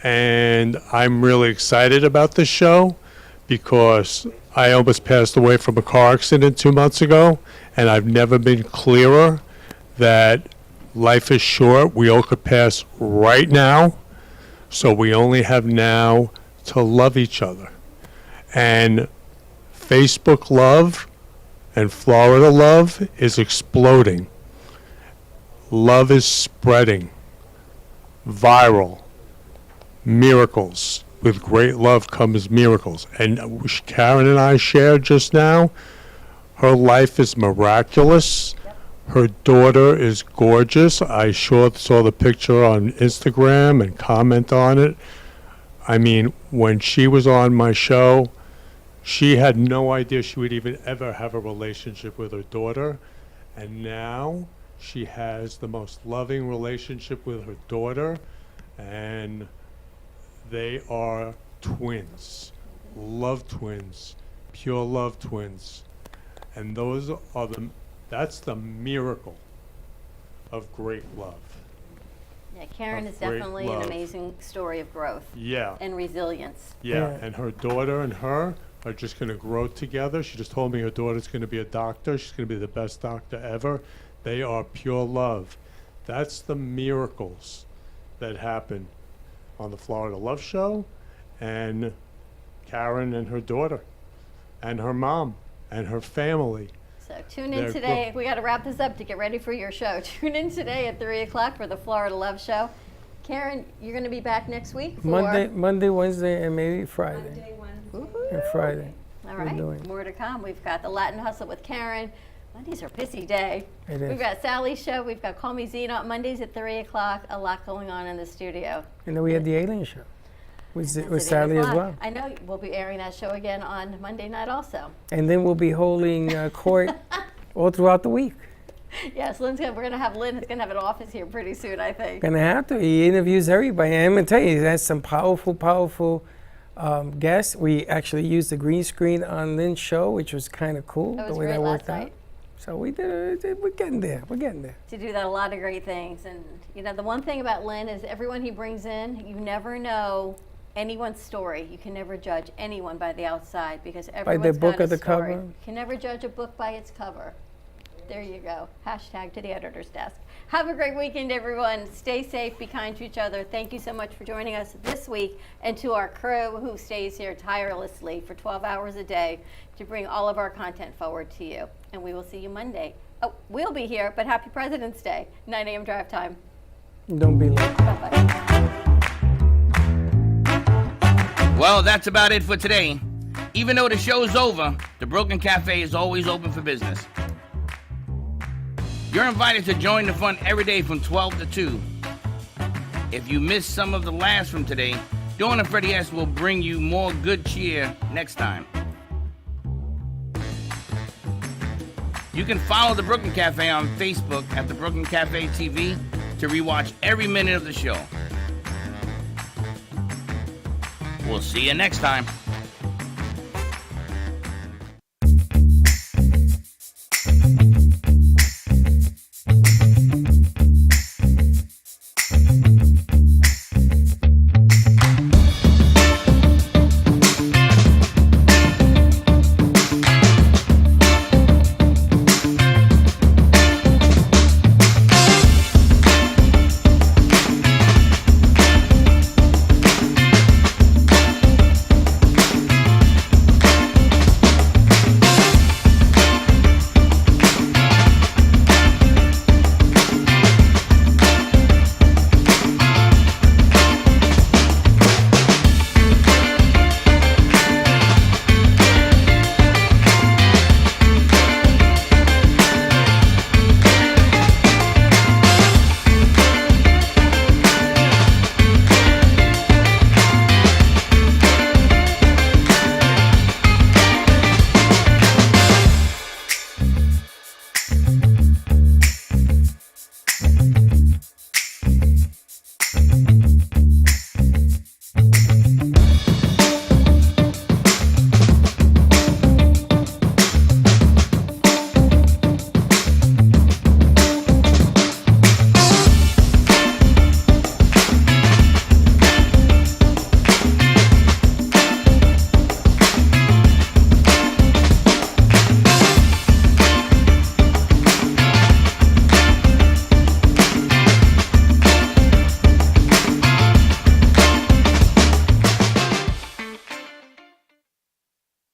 And I'm really excited about this show because I almost passed away from a car accident 2 months ago, and I've never been clearer that life is short. We all could pass right now, so we only have now to love each other. And Facebook love and Florida love is exploding. Love is spreading. Viral. Miracles. With great love comes miracles. And Karen and I shared just now, her life is miraculous. Her daughter is gorgeous. I saw the picture on Instagram and comment on it. I mean, when she was on my show, she had no idea she would even ever have a relationship with her daughter. And now she has the most loving relationship with her daughter. And they are twins, love twins, pure love twins. And those are that's the miracle of great love. Yeah, Karen is great definitely an love. amazing story of growth. Yeah. And resilience. Yeah, and her daughter and her are just going to grow together. She just told me her daughter's going to be a doctor. She's going to be the best doctor ever. They are pure love. That's the miracles that happen on the Florida Love Show, and Karen and her daughter, and her mom, and her family. So tune in today. We got to wrap this up to get ready for your show. Tune in today at 3 o'clock for the Florida Love Show. Karen, you're going to be back next week? For Monday, Wednesday, and maybe Friday. And Friday. All right, more to come. We've got the Latin Hustle with Karen. Monday's our busy day. It is. We've got Sally's show. We've got Call Me Zena on Mondays at 3 o'clock. A lot going on in the studio. And then we had the Alien Show with That's at Sally 8 as o'clock. well. I know we'll be airing that show again on Monday night also. And then we'll be holding court all throughout the week. Yes, we're going to have Lynn is going to have an office here pretty soon, I think. Gonna have to. He interviews everybody. And I'm gonna tell you, that's some powerful guests. We actually used the green screen on Lynn's show, which was kind of cool. That was the way great that last worked out. night. So we did. We're getting there. We're getting there. To do that, a lot of great things. And, you know, the one thing about Lynn is everyone he brings in, you never know anyone's story. You can never judge anyone by the outside because everyone's their book got a or the story. cover? You can never judge a book by its cover. There you go. Hashtag to the editor's desk. Have a great weekend, everyone. Stay safe. Be kind to each other. Thank you so much for joining us this week, and to our crew who stays here tirelessly for 12 hours a day to bring all of our content forward to you. And we will see you Monday. Oh, we'll be here, but happy President's Day, 9 a.m. drive time. Don't be late. Well, that's about it for today. Even though the show's over, the Brooklyn Cafe is always open for business. You're invited to join the fun every day from 12 to 2. If you missed some of the laughs from today, Dawn and Freddie S. will bring you more good cheer next time. You can follow the Brooklyn Cafe on Facebook at the Brooklyn Cafe TV to rewatch every minute of the show. We'll see you next time.